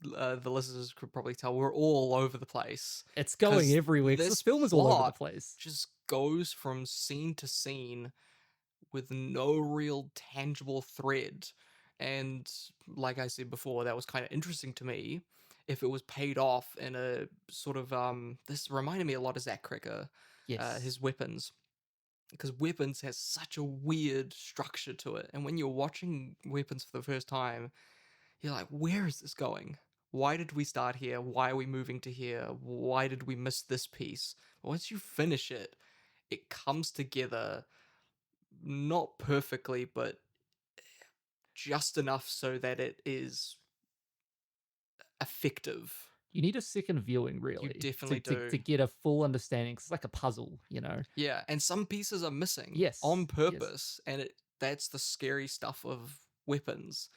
The listeners could probably tell we're all over the place. It's going everywhere. This film is all over the place. Just goes from scene to scene with no real tangible thread. And like I said before, that was kind of interesting to me. If it was paid off in a sort of this reminded me a lot of Zach Cregger. Yes. His Weapons. Because Weapons has such a weird structure to it. And when you're watching Weapons for the first time, you're like, where is this going? Why did we start here? Why are we moving to here? Why did we miss this piece? Once you finish it, it comes together not perfectly, but just enough so that it is effective. You need a second viewing, really. You definitely do. To get a full understanding. It's like a puzzle, Yeah, and some pieces are missing. Yes. On purpose. Yes. And that's the scary stuff of Weapons.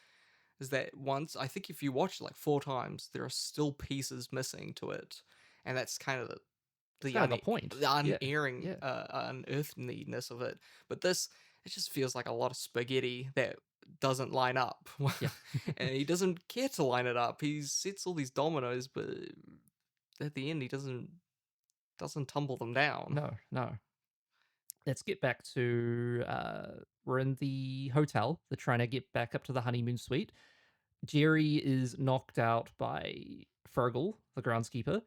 Is that once, I think if you watch it like 4 times, there are still pieces missing to it. And that's kind of the point. The unerring, unearthedness of it. But this, it just feels like a lot of spaghetti that doesn't line up. Yeah. And he doesn't care to line it up. He sets all these dominoes, but at the end he doesn't tumble them down. No. Let's get back to we're in the hotel. They're trying to get back up to the honeymoon suite. Jerry is knocked out by Fergal, the groundskeeper,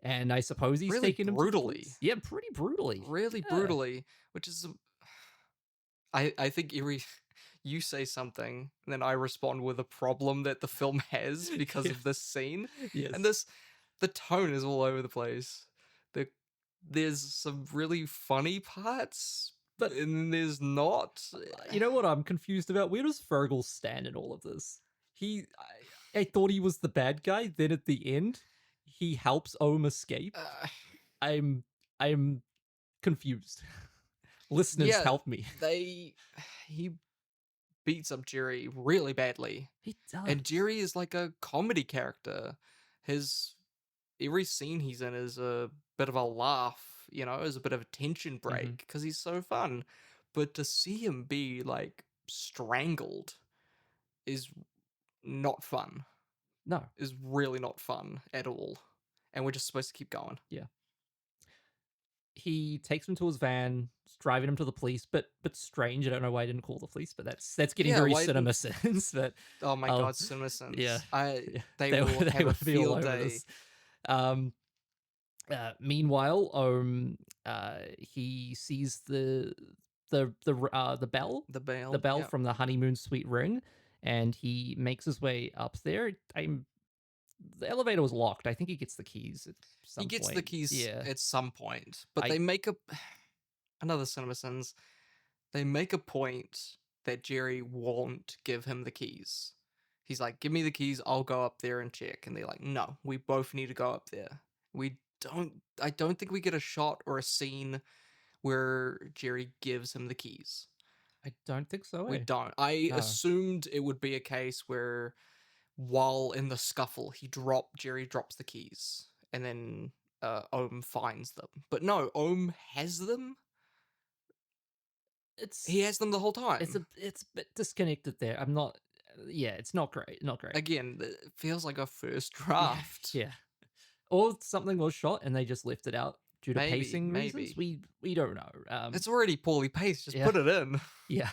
and I suppose he's Really taken him to the brutally. police. Yeah, pretty brutally. Really Yeah. brutally, which is I think you say something, and then I respond with a problem that the film has because Yeah. of this scene. Yes. And the tone is all over the place. There's some really funny parts, But- and then there's not. You know what I'm confused about? Where does Fergal stand in all of this? I thought he was the bad guy. Then at the end, he helps Ohm escape. I'm confused. Listeners, Yeah, help me. He beats up Jerry really badly. He does. And Jerry is like a comedy character. Every scene he's in is a bit of a laugh, is a bit of a tension break because he's so fun. But to see him be like strangled is not fun. No. Is really not fun at all. And we're just supposed to keep going. Yeah. He takes him to his van, driving him to the police, but strange. I don't know why I didn't call the police, but that's getting very cinema sins. But oh my god, cinema sins. Yeah, they will have a field day. Meanwhile, he sees the bell yeah. from the honeymoon suite ring, and he makes his way up there. The elevator was locked. I think he gets the keys at some point. He gets the keys at some point, but they make another CinemaSins. They make a point that Jerry won't give him the keys. He's like, "Give me the keys. I'll go up there and check." And they're like, "No, we both need to go up there." I don't think we get a shot or a scene where Jerry gives him the keys. I don't think so. We don't. I assumed it would be a case where, while in the scuffle, Jerry drops the keys, and then Ohm finds them. But no, Ohm has them. He has them the whole time. It's a bit disconnected there. I'm not. Yeah, it's not great. Not great. Again, it feels like a first draft. Yeah. Or something was shot and they just left it out due to pacing reasons. We don't know. It's already poorly paced. Just put it in. Yeah.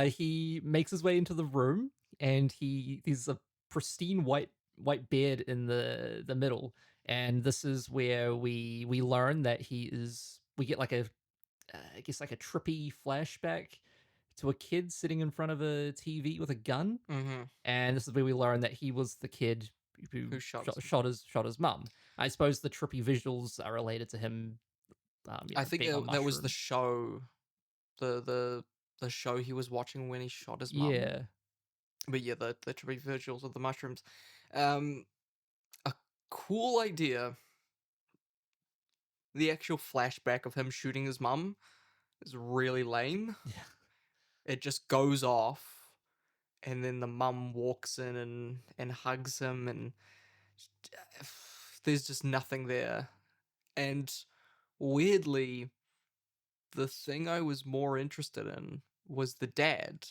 He makes his way into the room, and there's a pristine white bed in the middle, and this is where we learn that we get like I guess like a trippy flashback to a kid sitting in front of a TV with a gun, and this is where we learn that he was the kid who shot his mum. I suppose the trippy visuals are related to him. I think that was the show, the show he was watching when he shot his mum. Yeah, but yeah, the trippy visuals of the mushrooms. A cool idea. The actual flashback of him shooting his mum is really lame. Yeah. It just goes off, and then the mum walks in and hugs him, and there's just nothing there. And weirdly, the thing I was more interested in was the dad.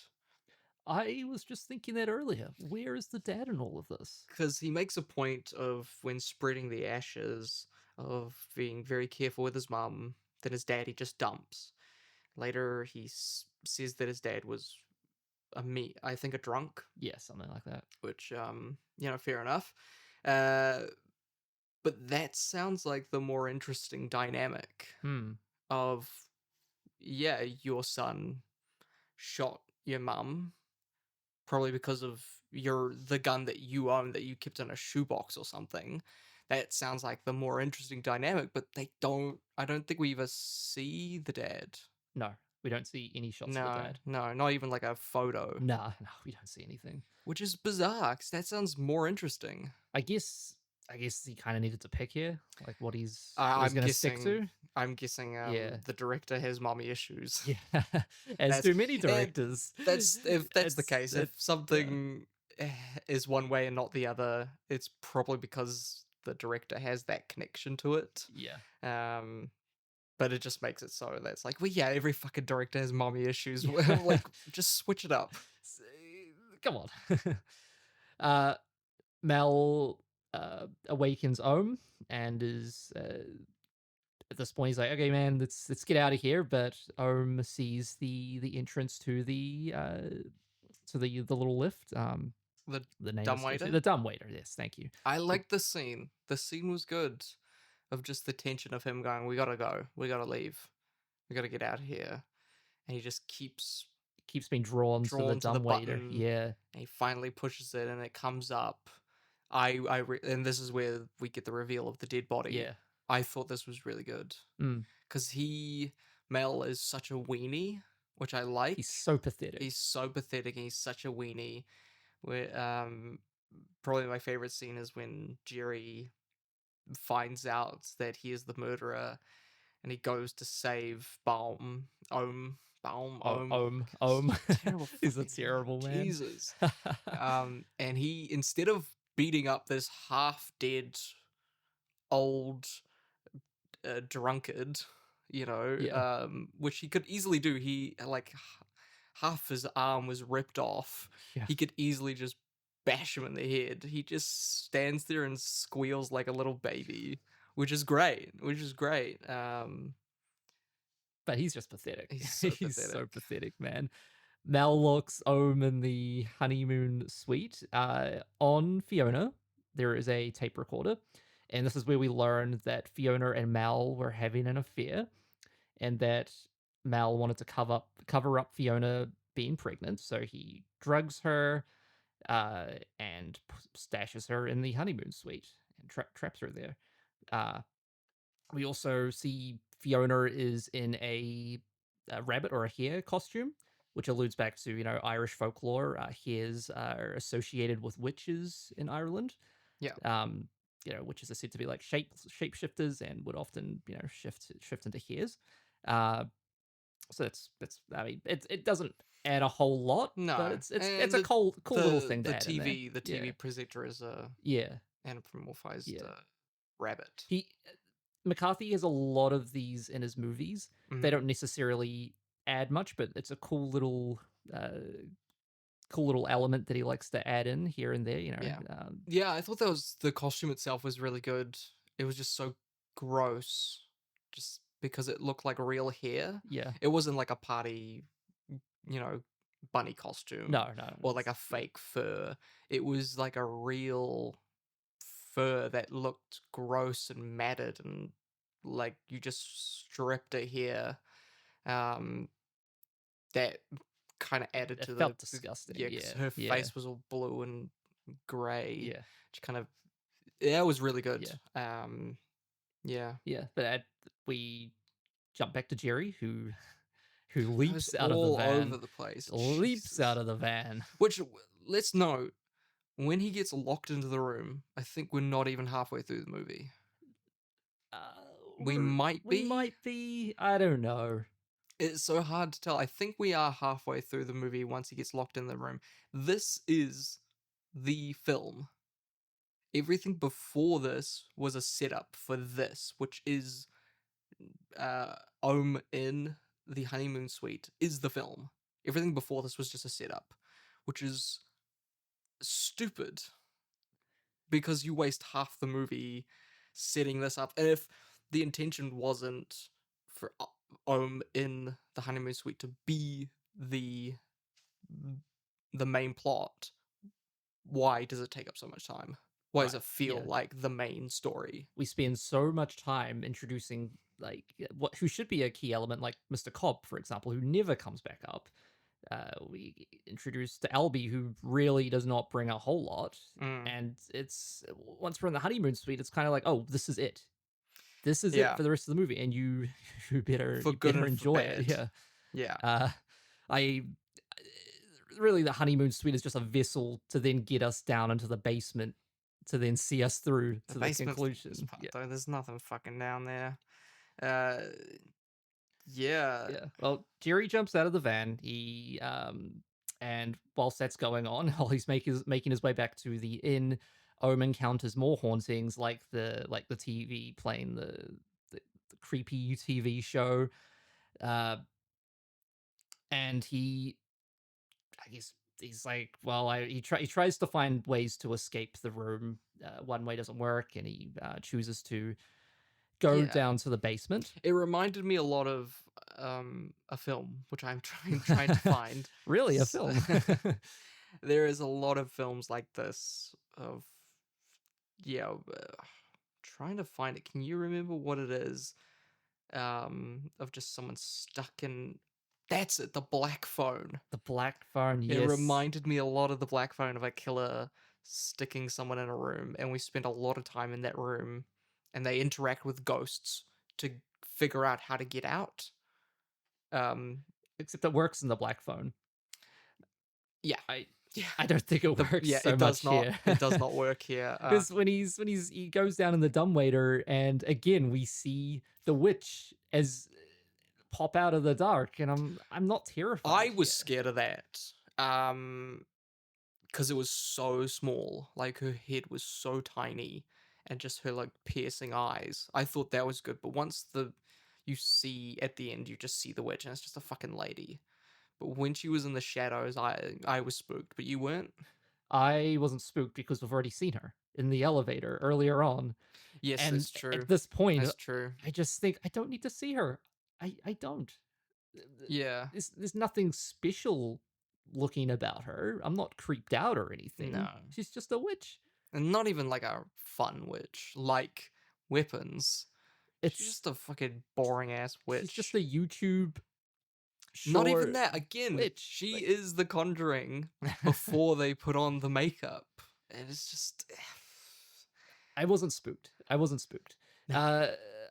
I was just thinking that earlier. Where is the dad in all of this? Because he makes a point of, when spreading the ashes, of being very careful with his mum, then his dad he just dumps. Later, he says that his dad was I think a drunk. Yeah, something like that. Which, fair enough. But that sounds like the more interesting dynamic of, your son shot your mum, probably because of the gun that you own that you kept in a shoebox or something. That sounds like the more interesting dynamic, but I don't think we ever see the dad. No, we don't see any shots of the dad. No, not even like a photo. No, we don't see anything. Which is bizarre, because that sounds more interesting. I guess he kind of needed to pick here, like what he's going to stick to. I'm guessing the director has mommy issues. Yeah, as do many directors. If that's the case, if something is one way and not the other, it's probably because the director has that connection to it. Yeah. But it just makes it so that's like, every fucking director has mommy issues. Like, just switch it up. Come on. Mel awakens Ohm and is at this point he's like, okay, man, let's get out of here. But Ohm sees the entrance to the little lift. The name dumbwaiter? The dumbwaiter. Yes, thank you. I liked the scene. The scene was good, of just the tension of him going, "We gotta go. We gotta leave. We gotta get out of here," and he just keeps Keeps being drawn to the drawn to the dumbwaiter. button. Yeah, And he finally pushes it, and it comes up. And this is where we get the reveal of the dead body. yeah. I thought this was really good Mm. because Mel is such a weenie, which I like. He's so pathetic. He's so pathetic, and he's such a weenie. Where probably my favorite scene is when Jerry finds out that he is the murderer, and he goes to save Ohm. Ohm. Terrible. He's a fucking terrible name. man. Jesus. And he, instead of beating up this half-dead old drunkard, Yeah. which he could easily do. He half his arm was ripped off. Yeah. He could easily just bash him in the head. He just stands there and squeals like a little baby, which is great. But he's just pathetic. He's so He's pathetic. so pathetic, man. Mel locks Ohm in the honeymoon suite. On Fiona, there is a tape recorder. And this is where we learn that Fiona and Mal were having an affair, and that Mal wanted to cover up Fiona being pregnant. So he drugs her and stashes her in the honeymoon suite and traps her there. We also see Fiona is in a rabbit or a hare costume, which alludes back to, Irish folklore. Hares are associated with witches in Ireland. Yeah. Witches are said to be like shapeshifters and would often, shift into hares. So that's I mean, it doesn't add a whole lot, No, but it's and a cool little thing to the add in TV there. the TV presenter is a Yeah. anthropomorphized rabbit. McCarthy has a lot of these in his movies. They don't necessarily add much, but it's a cool little element that he likes to add in here and there. Yeah, I thought the costume itself was really good. It was just so gross, just because it looked like real hair. Yeah. It wasn't like a party, bunny costume. No. Or like a fake fur. It was like a real fur that looked gross and matted, and like you just stripped a hair. That kind of added to felt disgusting. Yeah, 'cause her face was all blue and grey. Yeah. Which kind of, it was really good. Yeah. Yeah. But we jump back to Jerry, who leaps It's out of the all van. over the place. Leaps Jesus. out of the van. Which, let's note, when he gets locked into the room, I think we're not even halfway through the movie. We might be. I don't know. It's so hard to tell. I think we are halfway through the movie once he gets locked in the room. This is the film. Everything before this was a setup for this, which is Ohm in the honeymoon suite is the film. Everything before this was just a setup, which is stupid because you waste half the movie setting this up. And if the intention wasn't for Ohm in the honeymoon suite to be the main plot, why does it take up so much time? Why does it feel like the main story? We spend so much time introducing who should be a key element, like Mr. Cobb, for example, who never comes back up. We introduced Albie, who really does not bring a whole lot. And it's once we're in the honeymoon suite, it's kind of like, oh, this is it. This is it for the rest of the movie, and you better enjoy it. Yeah. Really, the honeymoon suite is just a vessel to then get us down into the basement to then see us through to the conclusion. Though, there's nothing fucking down there. Yeah. Well, Jerry jumps out of the van. He and whilst that's going on, while he's making his way back to the inn, Ohm encounters more hauntings, like the TV playing the creepy TV show, and he he's like, well, he tries to find ways to escape the room. One way doesn't work, and he chooses to go down to the basement. It reminded me a lot of a film, which I'm trying to find. Really, a film? There is a lot of films like this of, yeah, trying to find it. Can you remember what it is? Of just someone stuck in. That's it, the black phone. The black phone, It yes. reminded me a lot of the black phone of a killer sticking someone in a room, and we spend a lot of time in that room, and they interact with ghosts to figure out how to get out. Except it works in the black phone. Yeah, I don't think it works so it does much not. here. It does not work here. Because when he goes down in the dumbwaiter, and again we see the witch as pop out of the dark, and I'm not terrified. I was here. scared of that. Because it was so small. Like, her head was so tiny, and just her like piercing eyes. I thought that was good, but once you see at the end, you just see the witch, and it's just a fucking lady. But when she was in the shadows, I was spooked. But you weren't. I wasn't spooked because we've already seen her in the elevator earlier on. Yes, and that's true. At this point, That's true. I just think I don't need to see her. I don't. Yeah. There's nothing special looking about her. I'm not creeped out or anything. No. She's just a witch. And not even like a fun witch. Like weapons. It's She's just a fucking boring ass witch. She's just a YouTube. Not even short that. Again, witch. she Like- is the Conjuring before they put on the makeup. And it's just. I wasn't spooked.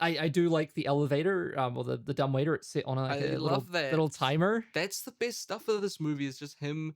I do like the elevator, or the dumbwaiter. It's set on a I love that. little timer. That's the best stuff of this movie, is just him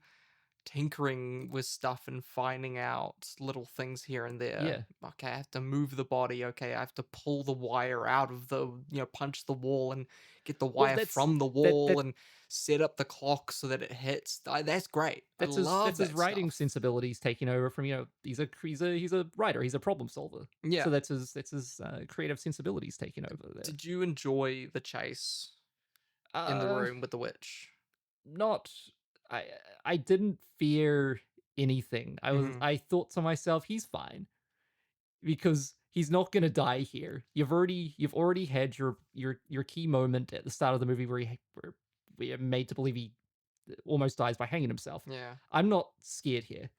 tinkering with stuff and finding out little things here and there. Yeah. Okay, I have to move the body. Okay, I have to pull the wire out of the, punch the wall and get the wire from the wall and set up the clock so that it hits. That's great. That's I love his that writing stuff. sensibilities taking over from, he's a writer, he's a problem solver. Yeah. So that's his creative sensibilities taking over there. Did you enjoy the chase in the room with the witch? Not. I didn't fear anything. I thought to myself, he's fine, because he's not gonna die here. You've already had your key moment at the start of the movie where we are made to believe he almost dies by hanging himself. Yeah. I'm not scared here.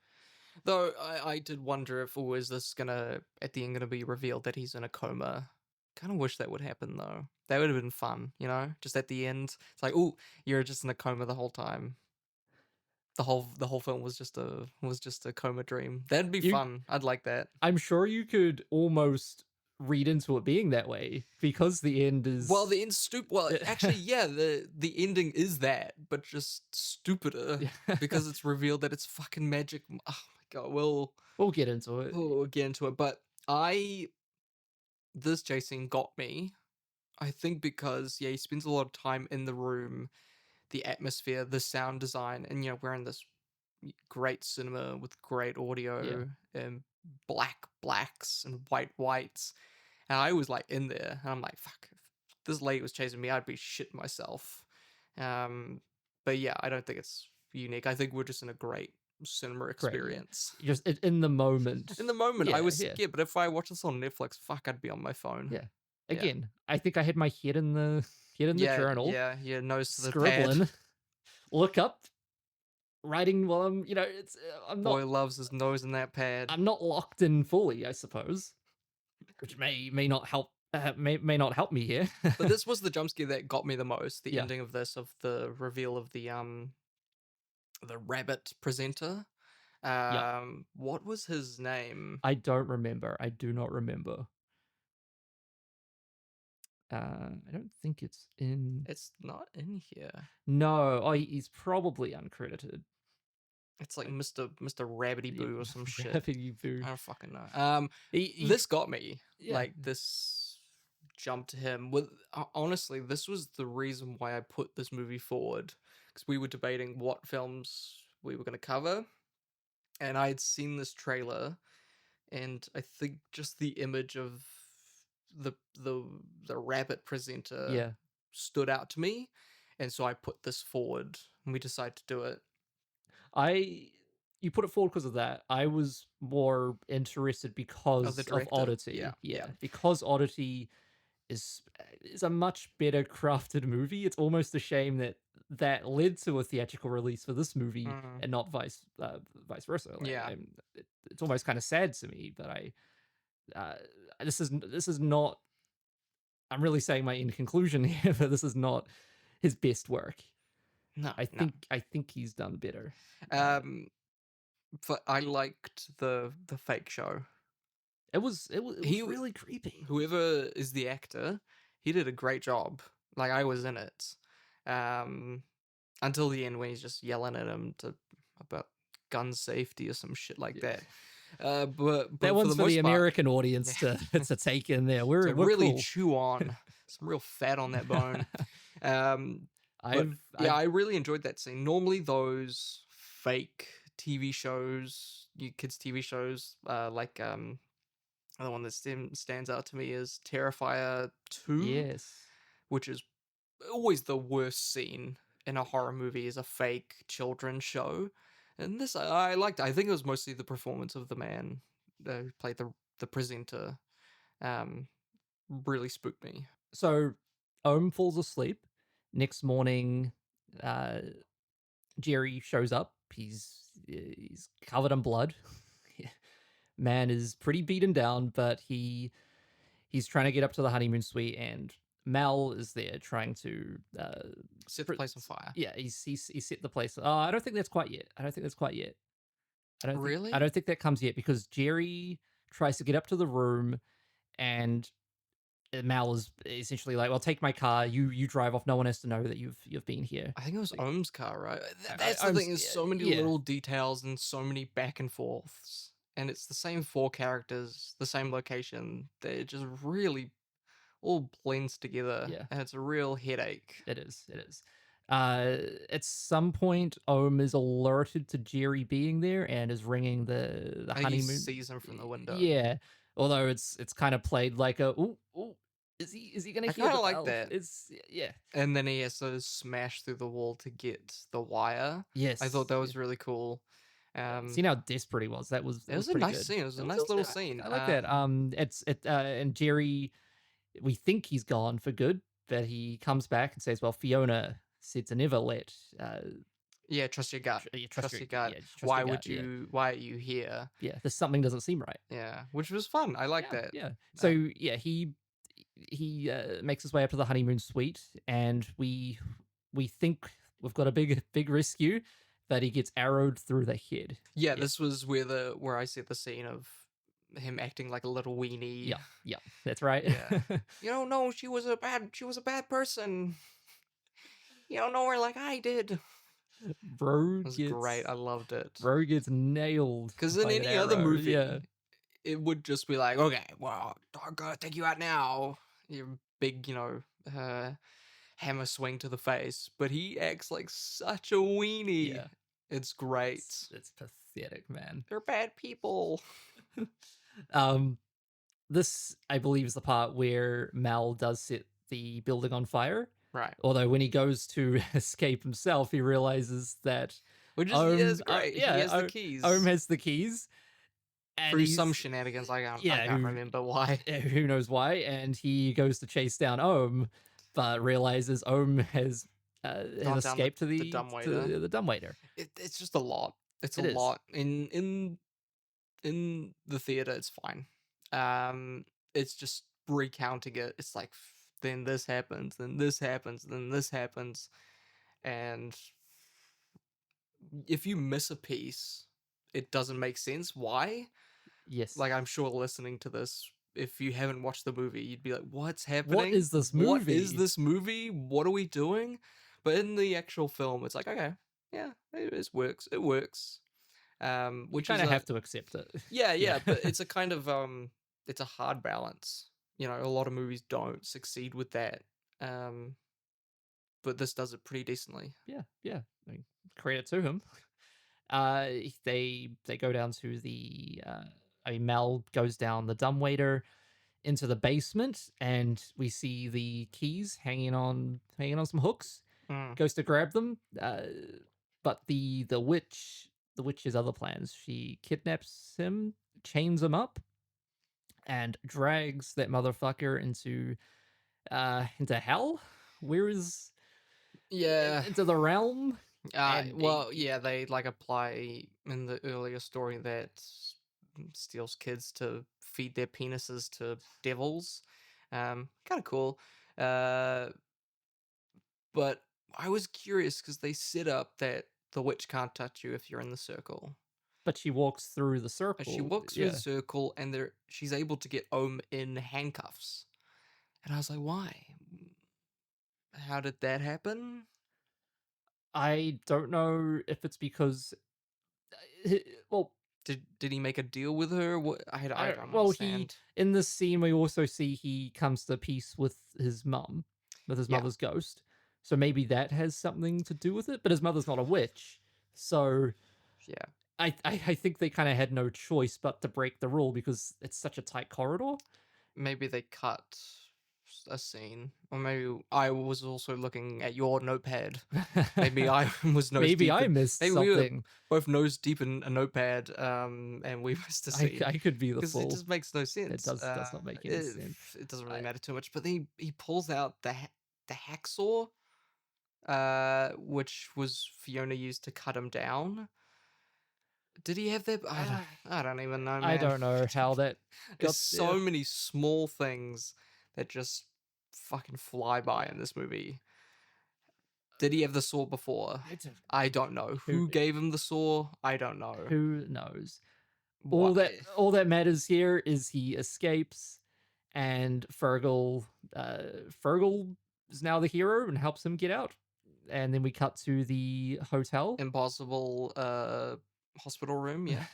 Though I did wonder if, is this at the end gonna be revealed that he's in a coma? Kind of wish that would happen though. That would have been fun, just at the end. It's like, oh, you're just in a coma the whole time. The whole film was just a coma dream. That'd be fun. I'd like that. I'm sure you could almost read into it being that way, because the end is the end's stupid. Well, actually, yeah, the ending is that, but just stupider because it's revealed that it's fucking magic. Oh my god, we'll get into it. We'll get into it, but this chase scene got me. I think because he spends a lot of time in the room, the atmosphere, the sound design, and we're in this great cinema with great audio and blacks and whites, and I was like in there, and I'm like, fuck, if this lady was chasing me, I'd be shitting myself. But yeah, I don't think it's unique. I think we're just in a great cinema experience. Just in the moment. In the moment, I was scared, but if I watch this on Netflix, fuck, I'd be on my phone. Yeah. Again, I think I had my head in the journal. Yeah, nose to the scribbling. pad. Look up, writing while I'm, I'm not. Boy loves his nose in that pad. I'm not locked in fully, I suppose, which may not help. May not help me here. But this was the jump scare that got me the most. The ending of this, of the reveal of the rabbit presenter. What was his name? I don't remember. I do not remember. I don't think it's in. It's not in here. No, he's probably uncredited. It's like Mr. Rabbity Boo or some shit. Rabbity Boo. I don't fucking know. This got me. Like, this jumped him. Honestly, this was the reason why I put this movie forward, because we were debating what films we were going to cover, and I had seen this trailer, and I think just the image of the rabbit presenter stood out to me, and so I put this forward, and we decided to do it. You put it forward because of that. I was more interested because of Oddity. Yeah. Because Oddity is a much better crafted movie. It's almost a shame that that led to a theatrical release for this movie Mm. and not vice versa. Like, Yeah. it's almost kind of sad to me, but this is not. I'm really saying my end conclusion here, but this is not his best work. No, I think he's done better. But I liked the fake show. It was really creepy. Whoever is the actor, he did a great job. Like, I was in it. Until the end when he's just yelling at him about gun safety or some shit like that. But that one's for the, for the most part, American audience to take in there. We're really cool. chew on some real fat on that bone. I really enjoyed that scene. Normally those fake TV shows, kids TV shows, like the one that stands out to me is Terrifier 2. Yes. Which is always the worst scene in a horror movie, is a fake children's show. And this I liked. I think it was mostly the performance of the man who played the presenter. Really spooked me. So Ohm falls asleep. Next morning, Jerry shows up. He's covered in blood. Man is pretty beaten down, but he's trying to get up to the honeymoon suite, and Mal is there trying to set the place on fire. Yeah, he's set the place. Oh, I don't think that's quite yet. I don't think that comes yet, because Jerry tries to get up to the room, and Mal is essentially like, "Well, take my car. You drive off. No one has to know that you've been here." I think it was Ohm's car, right? That's the thing. There's so many little details and so many back and forths, and it's the same 4 characters, the same location. They're just really all blends together, and it's a real headache. It is. At some point, Ohm is alerted to Jerry being there and is ringing the honeymoon. He sees him from the window. Yeah, although it's kind of played like a ooh, is he gonna hear? I kind of like that. It's and then he has to smash through the wall to get the wire. Yes, I thought that was really cool. See how desperate he was. It was a nice scene. It was a nice little scene. I like that. And Jerry, we think he's gone for good, but he comes back and says, "Well, Fiona said to never let." Trust your gut. Trust your gut. Yeah, why would you? Why are you here? Yeah, there's something doesn't seem right. Yeah, which was fun. I like that. Yeah. So he makes his way up to the honeymoon suite, and we think we've got a big rescue, but he gets arrowed through the head. Yeah, this was where I see the scene of him acting like a little weenie. Yeah, that's right. Yeah. You don't know she was a bad person. You don't know her like I did. Bro, it was great. I loved it. Bro gets nailed. Because in any other movie, it would just be like, okay, well, I'm gonna take you out now. Your big, hammer swing to the face. But he acts like such a weenie. Yeah. It's great. It's pathetic, man. They're bad people. This, I believe, is the part where Mal does set the building on fire. Right. Although when he goes to escape himself, he realizes that which is great. He has the keys. Ohm has the keys. And through some shenanigans, I can't remember why. Who knows why? And he goes to chase down Ohm, but realizes Ohm has escaped to the dumbwaiter. It's just a lot. It's a lot. In the theater, it's fine. It's just recounting it. It's like, then this happens, then this happens, then this happens, and if you miss a piece, it doesn't make sense. Why? Yes. Like, I'm sure listening to this, if you haven't watched the movie, you'd be like, what's happening? What is this movie? What is this movie? What are we doing? But in the actual film, it's like, okay, yeah, it works. It works. Which kind of have to accept it. Yeah, but it's a kind of it's a hard balance. You know, a lot of movies don't succeed with that. But this does it pretty decently. Yeah. I mean, credit to him. They go down to the Mel goes down the dumbwaiter into the basement, and we see the keys hanging on some hooks. Goes to grab them, but the witch has other plans. She kidnaps him, chains him up, and drags that motherfucker into hell. Where is Yeah. into the realm. And Well, yeah, they like apply in the earlier story that steals kids to feed their penises to devils. Kind of cool. But I was curious because they set up that the witch can't touch you if you're in the circle. But she walks through the circle. She walks through the circle, and she's able to get Ohm in handcuffs. And I was like, why? How did that happen? I don't know if it's because, well, Did he make a deal with her? What I don't well, understand. in this scene we also see he comes to peace with his mum, with his Yeah. mother's ghost. So maybe that has something to do with it. But his mother's not a witch, so Yeah. I think they kind of had no choice but to break the rule because it's such a tight corridor. Maybe they cut a scene, or maybe I was also looking at your notepad. Maybe I was nose Maybe deep. I missed Maybe we were something. both nose deep in a notepad, and we missed a scene. I could be the Because fool. it just makes no sense. It does not make any sense. It doesn't really matter too much. But then he pulls out the hacksaw, which was Fiona used to cut him down. Did he have that? I don't even know, man. I don't know how that got There's so many small things that just fucking fly by in this movie. Did he have the saw before? I don't know. Who gave him the saw? I don't know. Who knows? Why? All that matters here is he escapes, and Fergal is now the hero and helps him get out. And then we cut to the hotel. Impossible hospital room, yeah.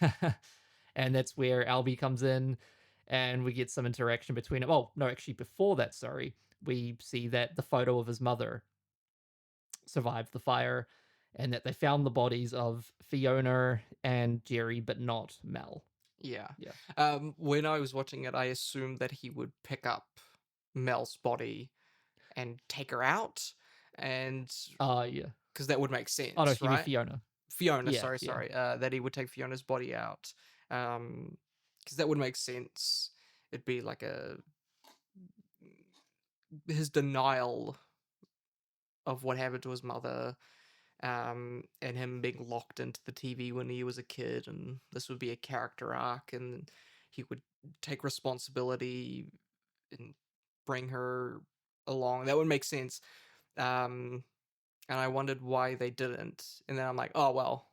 And that's where Albie comes in, and we get some interaction between him. Oh, no, actually, before that, sorry, we see that the photo of his mother survived the fire, and that they found the bodies of Fiona and Jerry, but not Mel. Yeah. Yeah. When I was watching it, I assumed that he would pick up Mel's body and take her out, and Yeah. because that would make sense. Oh no, you mean right? Fiona. Fiona, Yeah, sorry. That he would take Fiona's body out, because that would make sense. It'd be like his denial of what happened to his mother, and him being locked into the TV when he was a kid, and this would be a character arc, and he would take responsibility and bring her along. That would make sense. And I wondered why they didn't. And then I'm like, oh, well,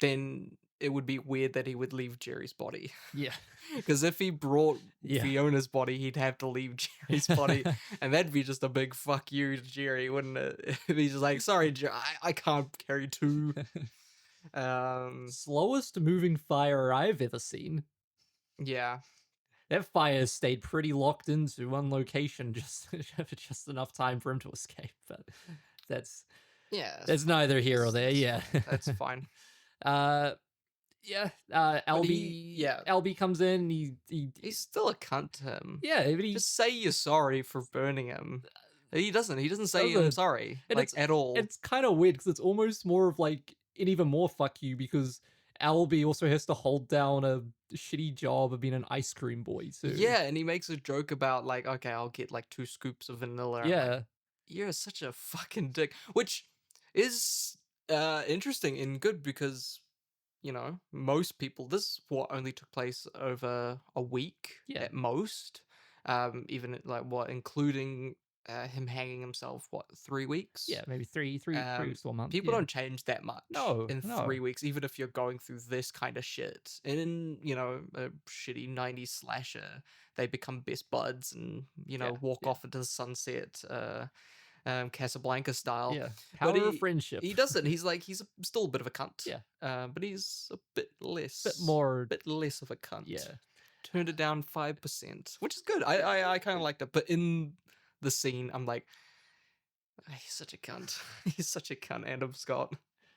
then it would be weird that he would leave Jerry's body. Yeah. Because if he brought Yeah. Fiona's body, he'd have to leave Jerry's body. And that'd be just a big fuck you to Jerry, wouldn't it? If he's just like, sorry, Jerry, I can't carry two. Slowest moving fire I've ever seen. Yeah. That fire stayed pretty locked into one location just enough time for him to escape. But that's neither here or there. Yeah, that's fine. Albie. Albie comes in. He's still a cunt to him. Yeah, but just say you're sorry for burning him. He doesn't say I'm sorry at all. It's kind of weird because it's almost more of like an even more fuck you, because Albie also has to hold down a shitty job of being an ice cream boy too. Yeah, and he makes a joke about like, okay, I'll get like 2 scoops of vanilla. Yeah. Like, you're such a fucking dick. Which is interesting and good because, you know, most people, this only took place over a week at most. Even like including him hanging himself, 3 weeks? Yeah, maybe three weeks or a month. People don't change that much in 3 weeks, even if you're going through this kind of shit. And in, you know, a shitty 90s slasher, they become best buds and, you know, walk off into the sunset, Casablanca style. Yeah, power of friendship. He doesn't. He's still a bit of a cunt. Yeah. But he's a bit less. Bit less of a cunt. Yeah. Turned it down 5%, which is good. I kind of liked it. But in the scene, I'm like, he's such a cunt. He's such a cunt, Adam Scott.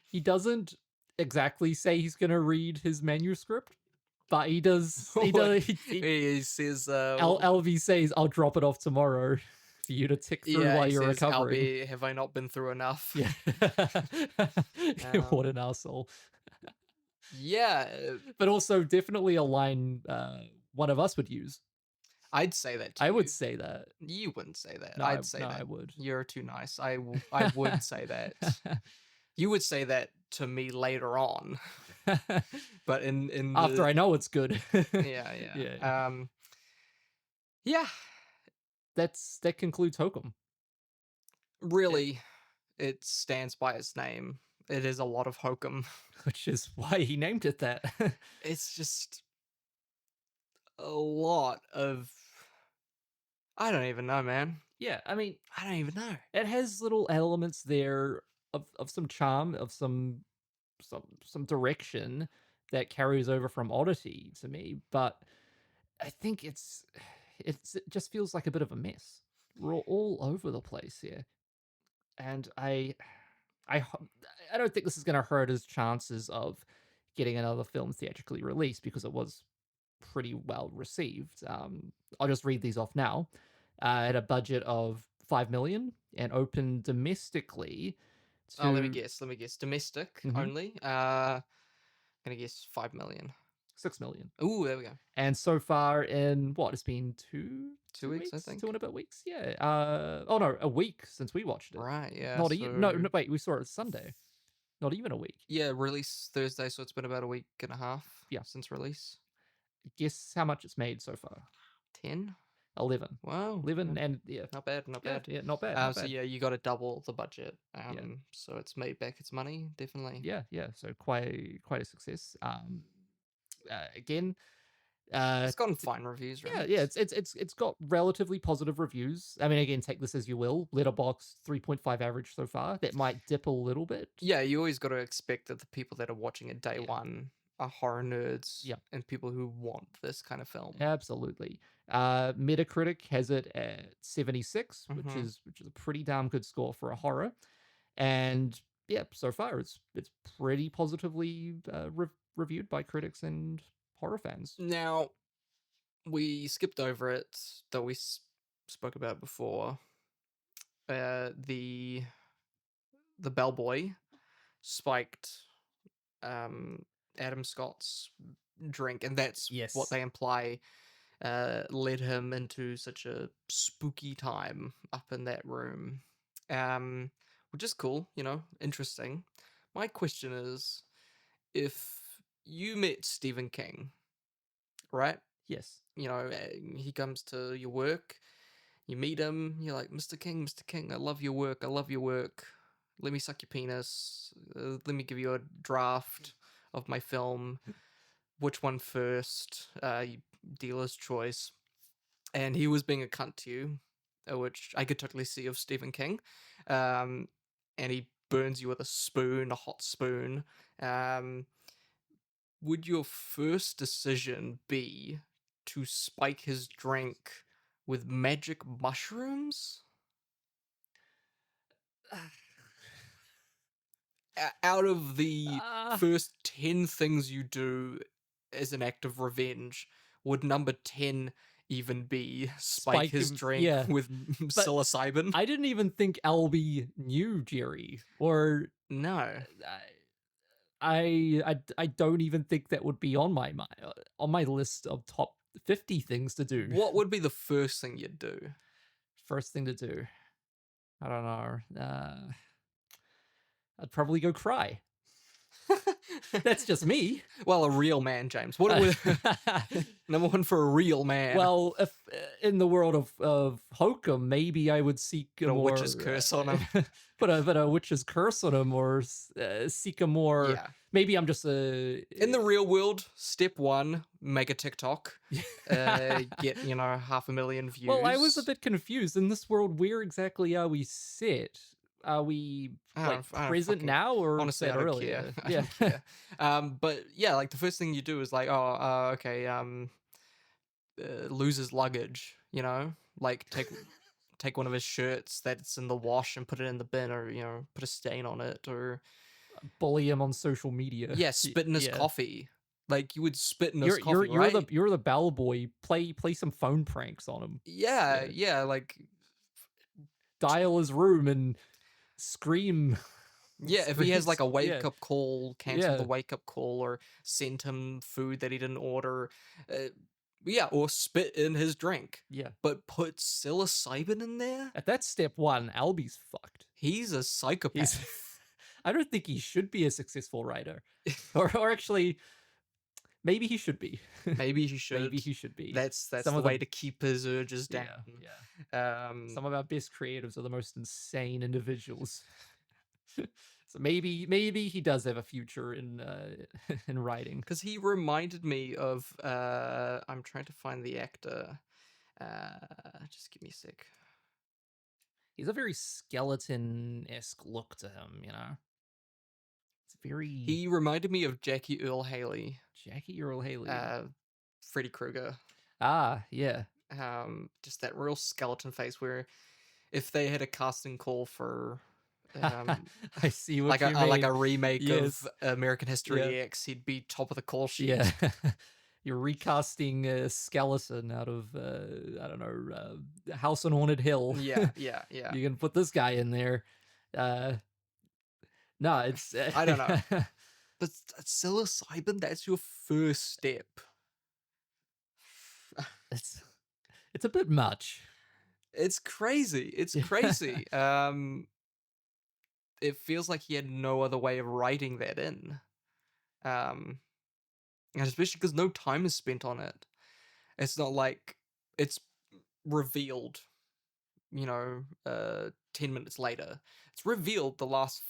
He doesn't exactly say he's gonna read his manuscript, but he does. He says, Albie says, "I'll drop it off tomorrow for you to tick through while you're recovering." Albie, have I not been through enough? Yeah. What an asshole. Yeah, but also definitely a line one of us would use. I'd say that to I you. would say that. You wouldn't say that. No, I'd say no, that. I would. You're too nice. I would say that. You would say that to me later on. But in After I know it's good. yeah. Yeah. Yeah. That concludes Hokum. Really, it stands by its name. It is a lot of Hokum. Which is why he named it that. It's just a lot of... I don't even know, man. Yeah, I mean, I don't even know. it has little elements there of some charm, of some direction that carries over from Oddity to me, but I think it just feels like a bit of a mess. We're all over the place here, and I don't think this is going to hurt his chances of getting another film theatrically released because it was pretty well received. I'll just read these off now. At a budget of 5 million and opened domestically to... let me guess. Domestic only. Gonna guess 5 million. 6 million. Ooh, there we go. And so far in what? It's been two weeks, I think. 2 and a bit weeks. Yeah. A week since we watched it. Right. Yeah. Not no. Wait, we saw it Sunday. Not even a week. Yeah, release Thursday, so it's been about a week and a half. Yeah. Since release. Guess how much it's made so far? 10. 11. Wow. 11 and yeah. Not bad. Yeah, not bad. So yeah, you got to double the budget. Yeah. So it's made back its money, definitely. Yeah. So quite a success. Again, it's gotten fine reviews, right? Yeah. It's got relatively positive reviews. I mean, again, take this as you will. Letterboxd 3.5 average so far. That might dip a little bit. Yeah, you always got to expect that the people that are watching it day one are horror nerds. And people who want this kind of film. Absolutely. Metacritic has it at 76, which is a pretty damn good score for a horror. And yeah, so far it's pretty positively reviewed by critics and horror fans. Now, we skipped over it, though we spoke about it before. The bellboy spiked Adam Scott's drink, and that's what they imply led him into such a spooky time up in that room, which is cool, interesting. My question is, if you met Stephen King, right? Yes. He comes to your work, you meet him, you're like, Mr. King, I love your work, let me suck your penis, let me give you a draft of my film, which one first, dealer's choice. And he was being a cunt to you, which I could totally see of Stephen King, and he burns you with a hot spoon. Would your first decision be to spike his drink with magic mushrooms? Out of the first 10 things you do as an act of revenge, would number 10 even be spike his drink with psilocybin? I didn't even think Albie knew Jerry, or no. I don't even think that would be on my list of top 50 things to do. What would be the first thing you'd do? First thing to do? I don't know. I'd probably go cry. That's just me. Well, a real man, James. What number one for a real man? Well, if in the world of Hokum, maybe I would seek a witch's curse on him. put a witch's curse on him, or seek a more. Yeah. Maybe I'm just a. In the real world, step 1, make a TikTok, get 500,000 views. Well, I was a bit confused. In this world, where exactly are we set? Are we present now, or honestly, I don't care. Yeah. But yeah, like the first thing you do is like, lose his luggage. Like take one of his shirts that's in the wash and put it in the bin, or put a stain on it, or bully him on social media. Yeah, spit in his coffee. Like you would spit in his coffee, right? You're the bellboy. Play some phone pranks on him. Yeah, like dial his room and scream. Yeah, if he has like a wake-up call, cancel the wake-up call, or send him food that he didn't order. Yeah, or spit in his drink. Yeah. But put psilocybin in there? At that step one, Albie's fucked. He's a psychopath. I don't think he should be a successful writer. or actually, maybe he should be. Maybe he should. Maybe he should be. That's Some the of way to keep his urges down. Yeah. Some of our best creatives are the most insane individuals. So maybe he does have a future in in writing. Because he reminded me of I'm trying to find the actor. Just give me a sec. He's a very skeleton-esque look to him, you know. It's very. He reminded me of Jackie Earle Haley. Jackie Earle Haley. Freddy Krueger. Ah, yeah. Just that real skeleton face where if they had a casting call for I see what like you mean. like a remake Yes. of American History Yeah. X, he'd be top of the call sheet. Yeah. You're recasting a skeleton out of I don't know, House on Haunted Hill. yeah. You can put this guy in there. No, it's I don't know. But psilocybin, that's your first step. it's a bit much. It's crazy. It's crazy. It feels like he had no other way of writing that in. And especially because no time is spent on it. It's not like it's revealed, 10 minutes later. It's revealed the last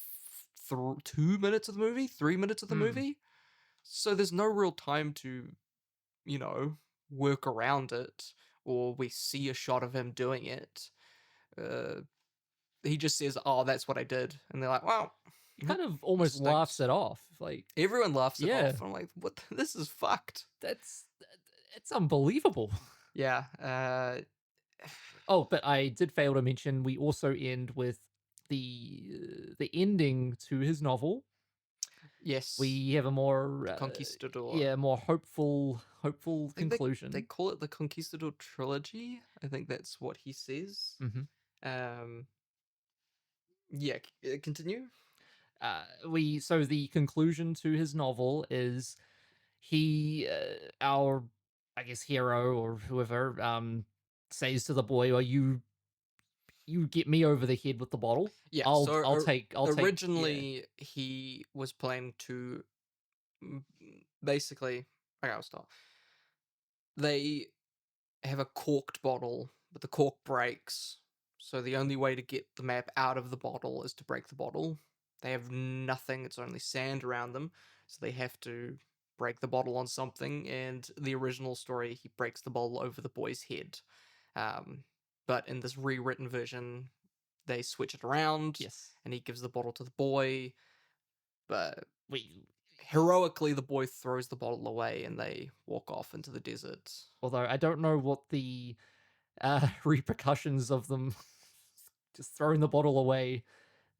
2 minutes of the movie, 3 minutes of the movie. So there's no real time to, work around it, or we see a shot of him doing it. He just says, "Oh, that's what I did," and they're like, "Wow." He kind of almost Mistakes. laughs it off. Like Everyone laughs it Yeah. off. I'm like, "What? This is fucked." it's unbelievable. Yeah. Oh, but I did fail to mention we also end with the ending to his novel. Yes. We have a more Conquistador. yeah, more hopeful I think conclusion. They call it the Conquistador trilogy. I think that's what he says. Yeah. Continue. So the conclusion to his novel is he our I guess hero or whoever says to the boy, "Well, you get me over the head with the bottle. Yeah. I'll take Originally, he was planning to basically. Okay, I'll start. They have a corked bottle, but the cork breaks. So the only way to get the map out of the bottle is to break the bottle. They have nothing, it's only sand around them, so they have to break the bottle on something, and the original story, he breaks the bottle over the boy's head. But in this rewritten version, they switch it around, Yes. and he gives the bottle to the boy, but We heroically the boy throws the bottle away, and they walk off into the desert. although I don't know what the repercussions of them just throwing the bottle away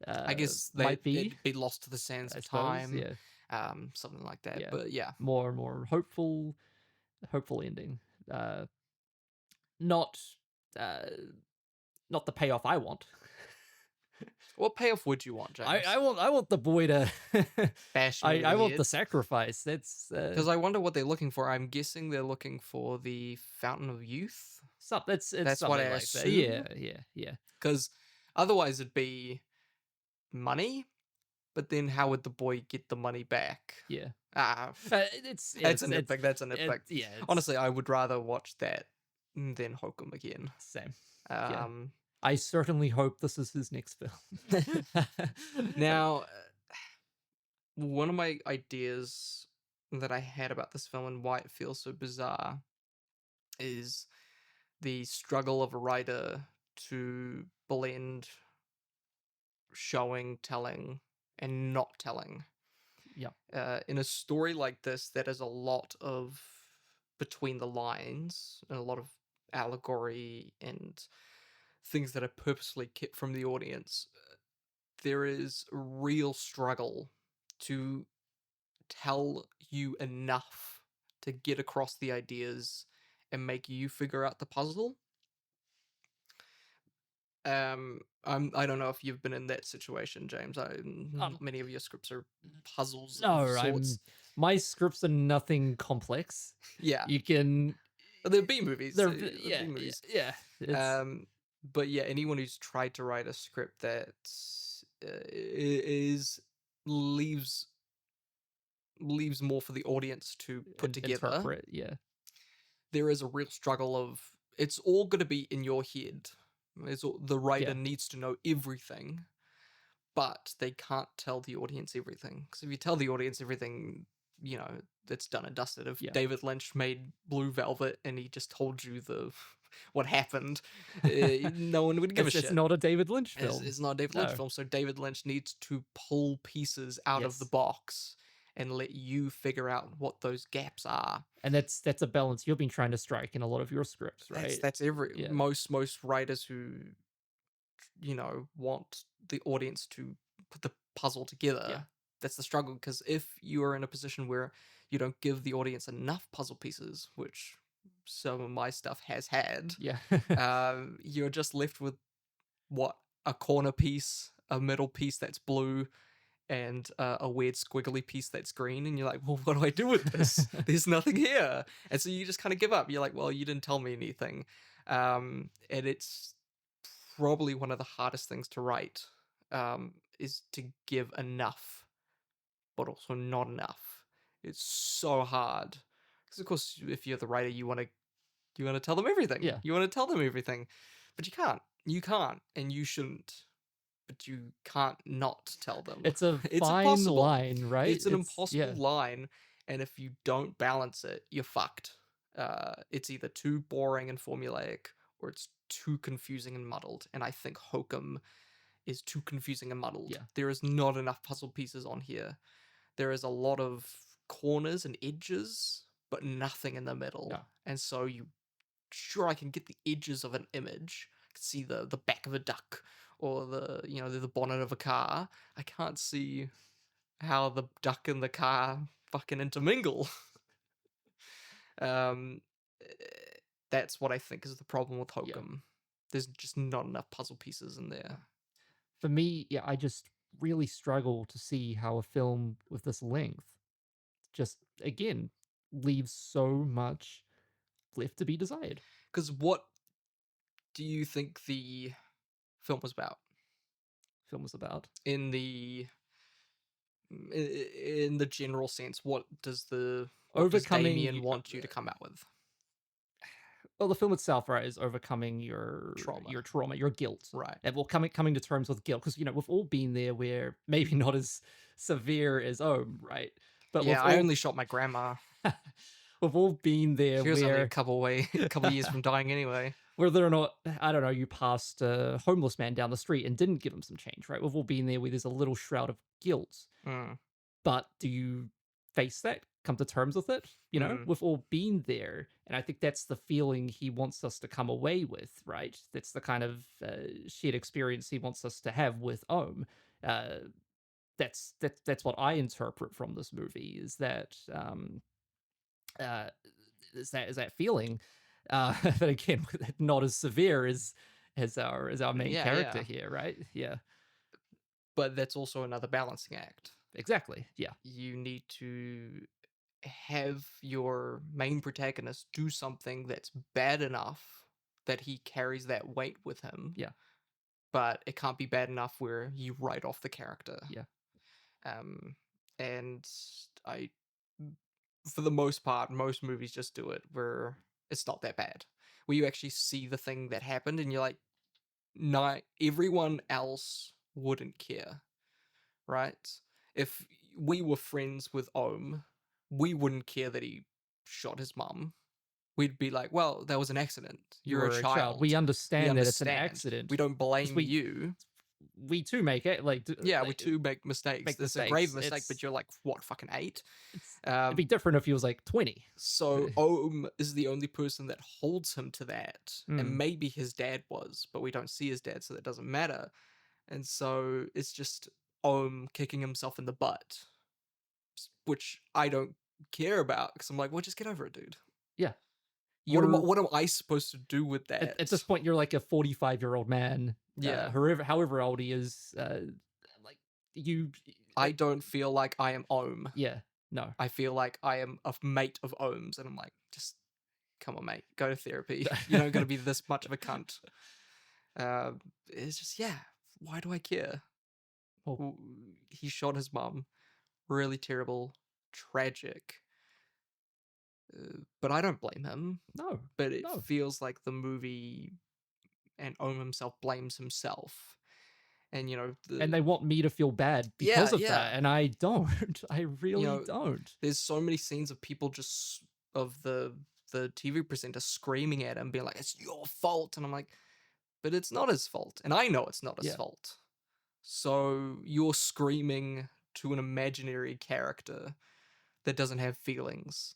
I guess might be it'd be lost to the sands I of suppose, time. yeah. Something like that. Yeah. But yeah. More and more hopeful ending. Not the payoff I want. What payoff would you want, James? I want the boy to bash him I want the sacrifice. That's because I wonder what they're looking for. I'm guessing they're looking for the Fountain of Youth. that's That's what something I like assume. that. Yeah. Because otherwise it'd be money, but then how would the boy get the money back? Yeah. That's a nitpick. That's a nitpick. Yeah. Honestly, I would rather watch that than Hokum again. Same. Um, I certainly hope this is his next film. Now, one of my ideas that I had about this film and why it feels so bizarre is the struggle of a writer to blend showing, telling, and not telling. Yeah. In a story like this, that is a lot of between the lines and a lot of allegory and things that are purposely kept from the audience. There is a real struggle to tell you enough to get across the ideas and make you figure out the puzzle. I don't know if you've been in that situation, James. Not many of your scripts are puzzles. No, of sorts. my scripts are nothing complex. Yeah. You can They're B movies. They're They're yeah, B movies. yeah. It's, But yeah, anyone who's tried to write a script that is leaves more for the audience to put together. interpret, yeah. There is a real struggle of it's all going to be in your head. The writer Yeah. needs to know everything, but they can't tell the audience everything. Because if you tell the audience everything, you know, it's done and dusted. If Yeah. David Lynch made Blue Velvet and he just told you what happened, no one would give a shit. It's not a David Lynch film. It's not a David Lynch No. film, so David Lynch needs to pull pieces out of the Yes. box and let you figure out what those gaps are. And that's a balance you've been trying to strike in a lot of your scripts, right? That's Yeah. most writers who, you know, want the audience to put the puzzle together. Yeah. That's the struggle, because if you are in a position where you don't give the audience enough puzzle pieces, which some of my stuff has had, Yeah. you're just left with a corner piece, a middle piece that's blue, and a weird squiggly piece that's green, and you're like, well, what do I do with this? There's nothing here. And so you just kind of give up. You're like, well, you didn't tell me anything. And it's probably one of the hardest things to write, is to give enough, but also not enough. It's so hard. Because of course, if you're the writer, you want to tell them everything. Yeah. You want to tell them everything. But you can't. You can't, and you shouldn't. But you can't not tell them. It's a fine impossible. line, right? It's an impossible yeah. line, and if you don't balance it, you're fucked. It's either too boring and formulaic, or it's too confusing and muddled. And I think Hokum is too confusing and muddled. Yeah. There is not enough puzzle pieces on here. There is a lot of corners and edges, but nothing in the middle. No. And so I can get the edges of an image. I can see the back of a duck, or the bonnet of a car. I can't see how the duck and the car fucking intermingle. That's what I think is the problem with Hokum. Yeah. There's just not enough puzzle pieces in there. For me, yeah, I just really struggle to see how a film with this length just, again, leaves so much left to be desired. Because what do you think the film was about? In the general sense, what does Damien want you to come out with? Well, the film itself, right, is overcoming your trauma, your guilt, Right. and coming to terms with guilt, because we've all been there, where maybe not as severe as Ohm, right? But yeah, I only shot my grandma. We've all been there. She was only where a couple years from dying anyway. Whether or not, I don't know, you passed a homeless man down the street and didn't give him some change, right? We've all been there where there's a little shroud of guilt. Mm. But do you face that? Come to terms with it? We've all been there. And I think that's the feeling he wants us to come away with, right? That's the kind of shared experience he wants us to have with Ohm. That's what I interpret from this movie, is that is that feeling. But again, not as severe as our main character here, right? Yeah. But that's also another balancing act. Exactly. Yeah. You need to have your main protagonist do something that's bad enough that he carries that weight with him. Yeah. But it can't be bad enough where you write off the character. Yeah. And for the most part, most movies just do it where it's not that bad. Where you actually see the thing that happened and you're like, no, everyone else wouldn't care. Right? If we were friends with Ohm, we wouldn't care that he shot his mum. We'd be like, well, that was an accident. You're a child. We understand that it's an accident. We don't blame you. We too make it. we too make mistakes. It's a grave mistake, but you're like, what, fucking 8? It'd be different if he was like 20. So Ohm is the only person that holds him to that. And maybe his dad was, but we don't see his dad, so that doesn't matter. And so it's just Ohm kicking himself in the butt, which I don't care about, because I'm like, well, just get over it, dude. Yeah. What am I supposed to do with that? At this point, you're like a 45-year-old man. Yeah. However old he is, like you. I don't feel like I am Ohm. Yeah. No. I feel like I am a mate of Ohm's, and I'm like, just come on, mate, go to therapy. You don't got to be this much of a cunt. It's just, yeah, why do I care? Well, He shot his mum. Really terrible, tragic. But I don't blame him. no. But it No. feels like the movie and Ohm himself blames himself. And, you know... And they want me to feel bad because of yeah. that, and I don't. I really don't. There's so many scenes of people just... of the TV presenter screaming at him, being like, it's your fault. And I'm like, but it's not his fault. And I know it's not his fault. So you're screaming to an imaginary character that doesn't have feelings.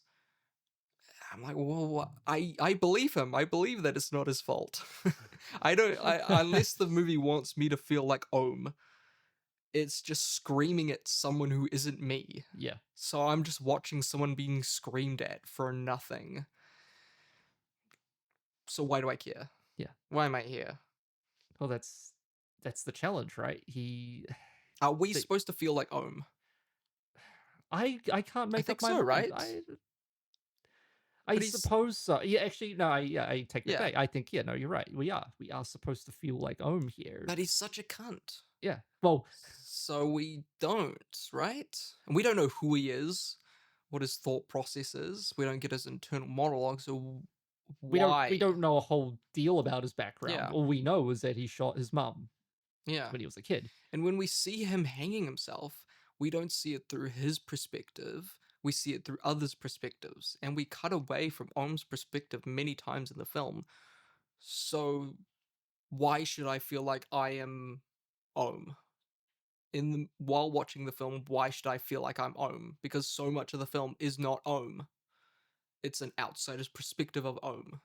I'm like, well, I believe him. I believe that it's not his fault. Unless the movie wants me to feel like Ohm, it's just screaming at someone who isn't me. Yeah. So I'm just watching someone being screamed at for nothing. So why do I care? Yeah. Why am I here? Well, that's the challenge, right? Are we supposed to feel like Ohm? I can't make think up my so, mind. right? I suppose so. Yeah, actually, no. I take it Yeah. back. I think no, you're right. We are supposed to feel like Ohm here. But he's such a cunt. Yeah. Well, so we don't, right? And we don't know who he is, what his thought process is. We don't get his internal monologue. So why? we don't know a whole deal about his background. Yeah. All we know is that he shot his mum. Yeah. When he was a kid. And when we see him hanging himself, we don't see it through his perspective. We see it through others' perspectives. And we cut away from Ohm's perspective many times in the film. So why should I feel like I am Ohm? While watching the film, why should I feel like I'm Ohm? Because so much of the film is not Ohm. It's an outsider's perspective of Ohm.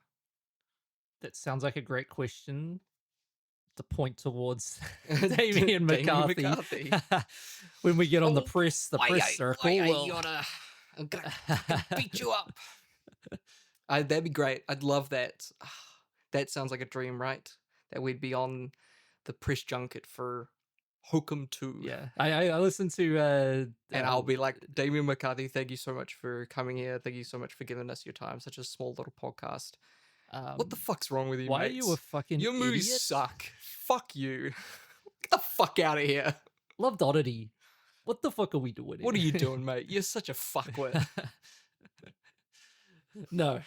That sounds like a great question to point towards McCarthy. When we get on the press circle. I'm gonna beat you up. That'd be great. I'd love that. That sounds like a dream, right? That we'd be on the press junket for Hokum 2. Yeah. I listened to... and I'll be like, Damien McCarthy, thank you so much for coming here. Thank you so much for giving us your time. Such a small little podcast. What the fuck's wrong with you, Why mates? are you a fucking Your movies idiot? suck. Fuck you. Get the fuck out of here. Loved Oddity. What the fuck are we doing here? What are you doing, mate? You're such a fuckwit. No.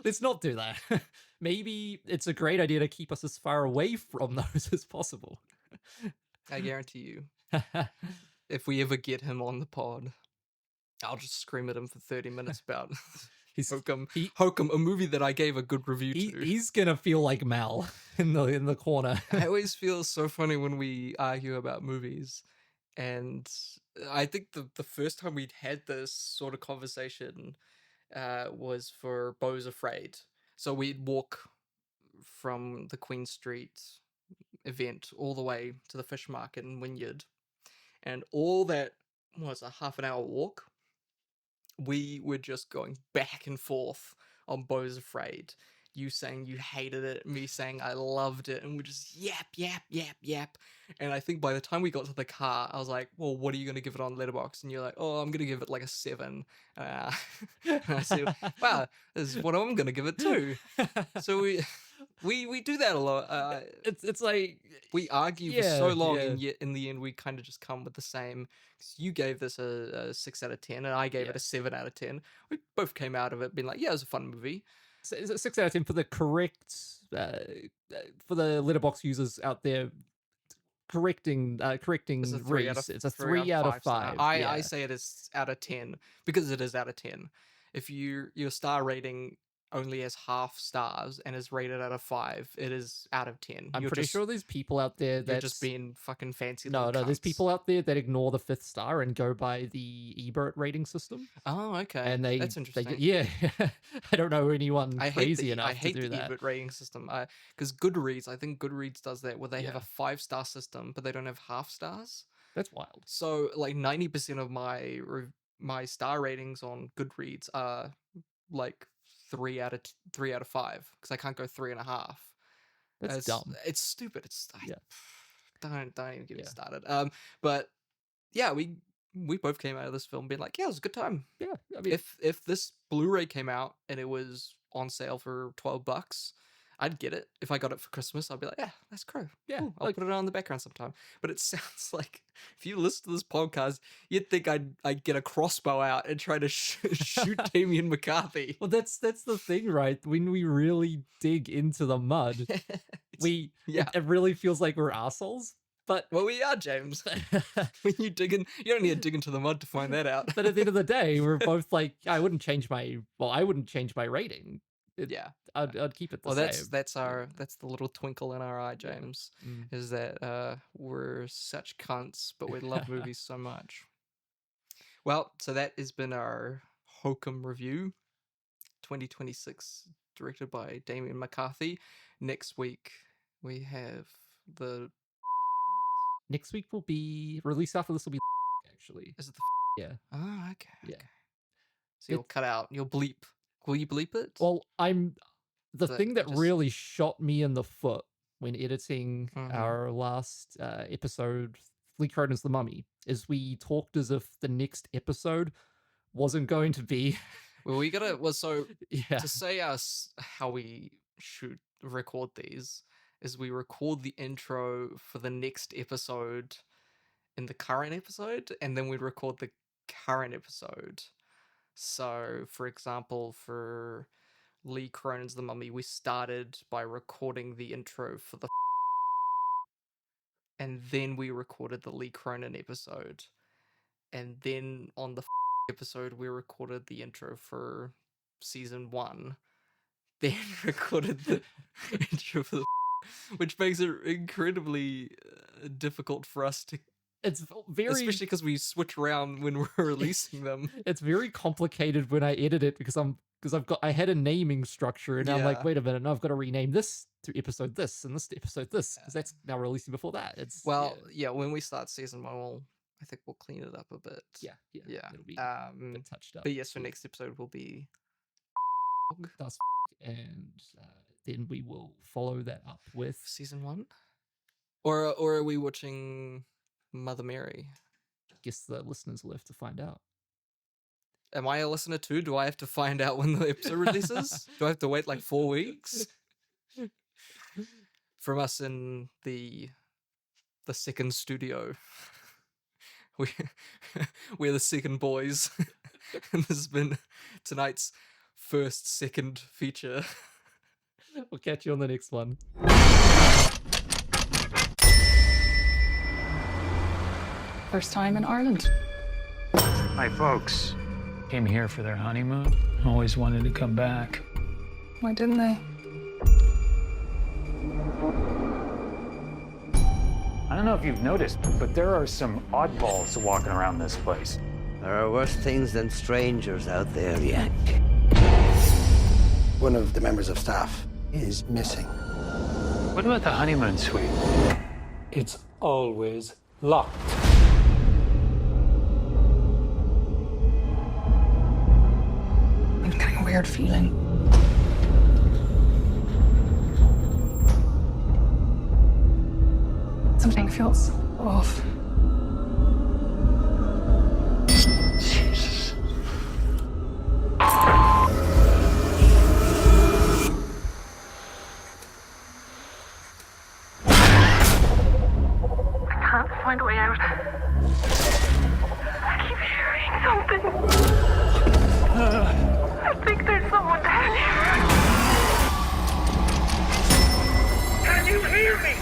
Let's not do that. Maybe it's a great idea to keep us as far away from those as possible. I guarantee you. If we ever get him on the pod, I'll just scream at him for 30 minutes about Hokum, a movie that I gave a good review to. He's gonna feel like Mal in the corner. I always feel so funny when we argue about movies. And I think the first time we'd had this sort of conversation was for Beau's Afraid. So we'd walk from the Queen Street event all the way to the fish market in Wynyard. And all that was a half an hour walk. We were just going back and forth on Beau's Afraid. You saying you hated it, me saying I loved it, and we're just yap. And I think by the time we got to the car, I was like, well, what are you going to give it on Letterboxd? And you're like, oh, I'm going to give it like a 7. And I said, wow, this is what I'm going to give it too. So we do that a lot. It's like... We argue for so long, and yet in the end, we kind of just come with the same... Cause you gave this a 6 out of 10, and I gave it a 7 out of 10. We both came out of it being like, yeah, it was a fun movie. Is it 6 out of 10 for the correct... for the Letterboxd users out there correcting It's a 3 Rhys. out of, It's a 3 out of 5. I say it is out of 10 because it is out of 10. If your star rating only has half stars and is rated out of 5, it is out of 10. I'm pretty sure there's people out there that just being fucking fancy. No, there's people out there that ignore the 5th star and go by the Ebert rating system. Oh, okay. And that's interesting. I don't know anyone crazy enough to do that. I hate the Ebert rating system. Because Goodreads, I think Goodreads does that where they have a 5-star system, but they don't have half stars. That's wild. So like 90% of my star ratings on Goodreads are like 3 out of 5 because I can't go 3.5. That's dumb. It's stupid. Don't even get me started. But yeah, we we both came out of this film being like, yeah, it was a good time. Yeah, I mean, If this Blu-ray came out and it was on sale for $12, I'd get it. If I got it for Christmas, I'd be like, yeah, that's Crow. Yeah, Cool. I'll like- put it on in the background sometime. But it sounds like if you listen to this podcast, you'd think I'd get a crossbow out and try to shoot Damien McCarthy. well, that's the thing, right? When we really dig into the mud, it really feels like we're assholes. But well, we are, James. When you dig in, you don't need to dig into the mud to find that out. but at the end of the day, we're both like, I wouldn't change my rating. I'd keep it the same. That's the little twinkle in our eye, James, is that we're such cunts, but we love movies so much. Well, so that has been our Hokum review, 2026, directed by Damien McCarthy. Next week we have the. Next week will be released after this will be actually. Is it the? Yeah. Oh, okay. Yeah. So you'll cut out. You'll bleep. Will you bleep it? Well, the thing that really shot me in the foot when editing our last episode, Lee Cronin's The Mummy, is we talked as if the next episode wasn't going to be. Well, we gotta. Well, so yeah. To say us how we should record these is we record the intro for the next episode in the current episode, and then we record the current episode. So, for example, for Lee Cronin's The Mummy, we started by recording the intro for the and then we recorded the Lee Cronin episode. And then on the episode, we recorded the intro for season 1. Then recorded the intro for the which makes it incredibly difficult for us to. It's very, especially because we switch around when we're releasing them. It's very complicated when I edit it because I had a naming structure and I'm like, wait a minute, now I've got to rename this to episode this and this to episode this because that's now releasing before that. It's when we start season 1, I think we'll clean it up a bit. Yeah. It'll be a bit touched up. But yes, so next episode will be that's and then we will follow that up with season 1, or are we watching Mother Mary? I guess the listeners will have to find out. Am I a listener too? Do I have to find out when the episode releases? Do I have to wait like 4 weeks? From us in the second studio. We're the second boys. And this has been tonight's second feature. We'll catch you on the next one. First time in Ireland. My folks came here for their honeymoon. Always wanted to come back. Why didn't they? I don't know if you've noticed, but there are some oddballs walking around this place. There are worse things than strangers out there yet. One of the members of staff is missing. What about the honeymoon suite? It's always locked. I'm getting a weird feeling. Something feels off. Jesus. I can't find a way out. I keep hearing something. I think there's someone down here. Can you hear me?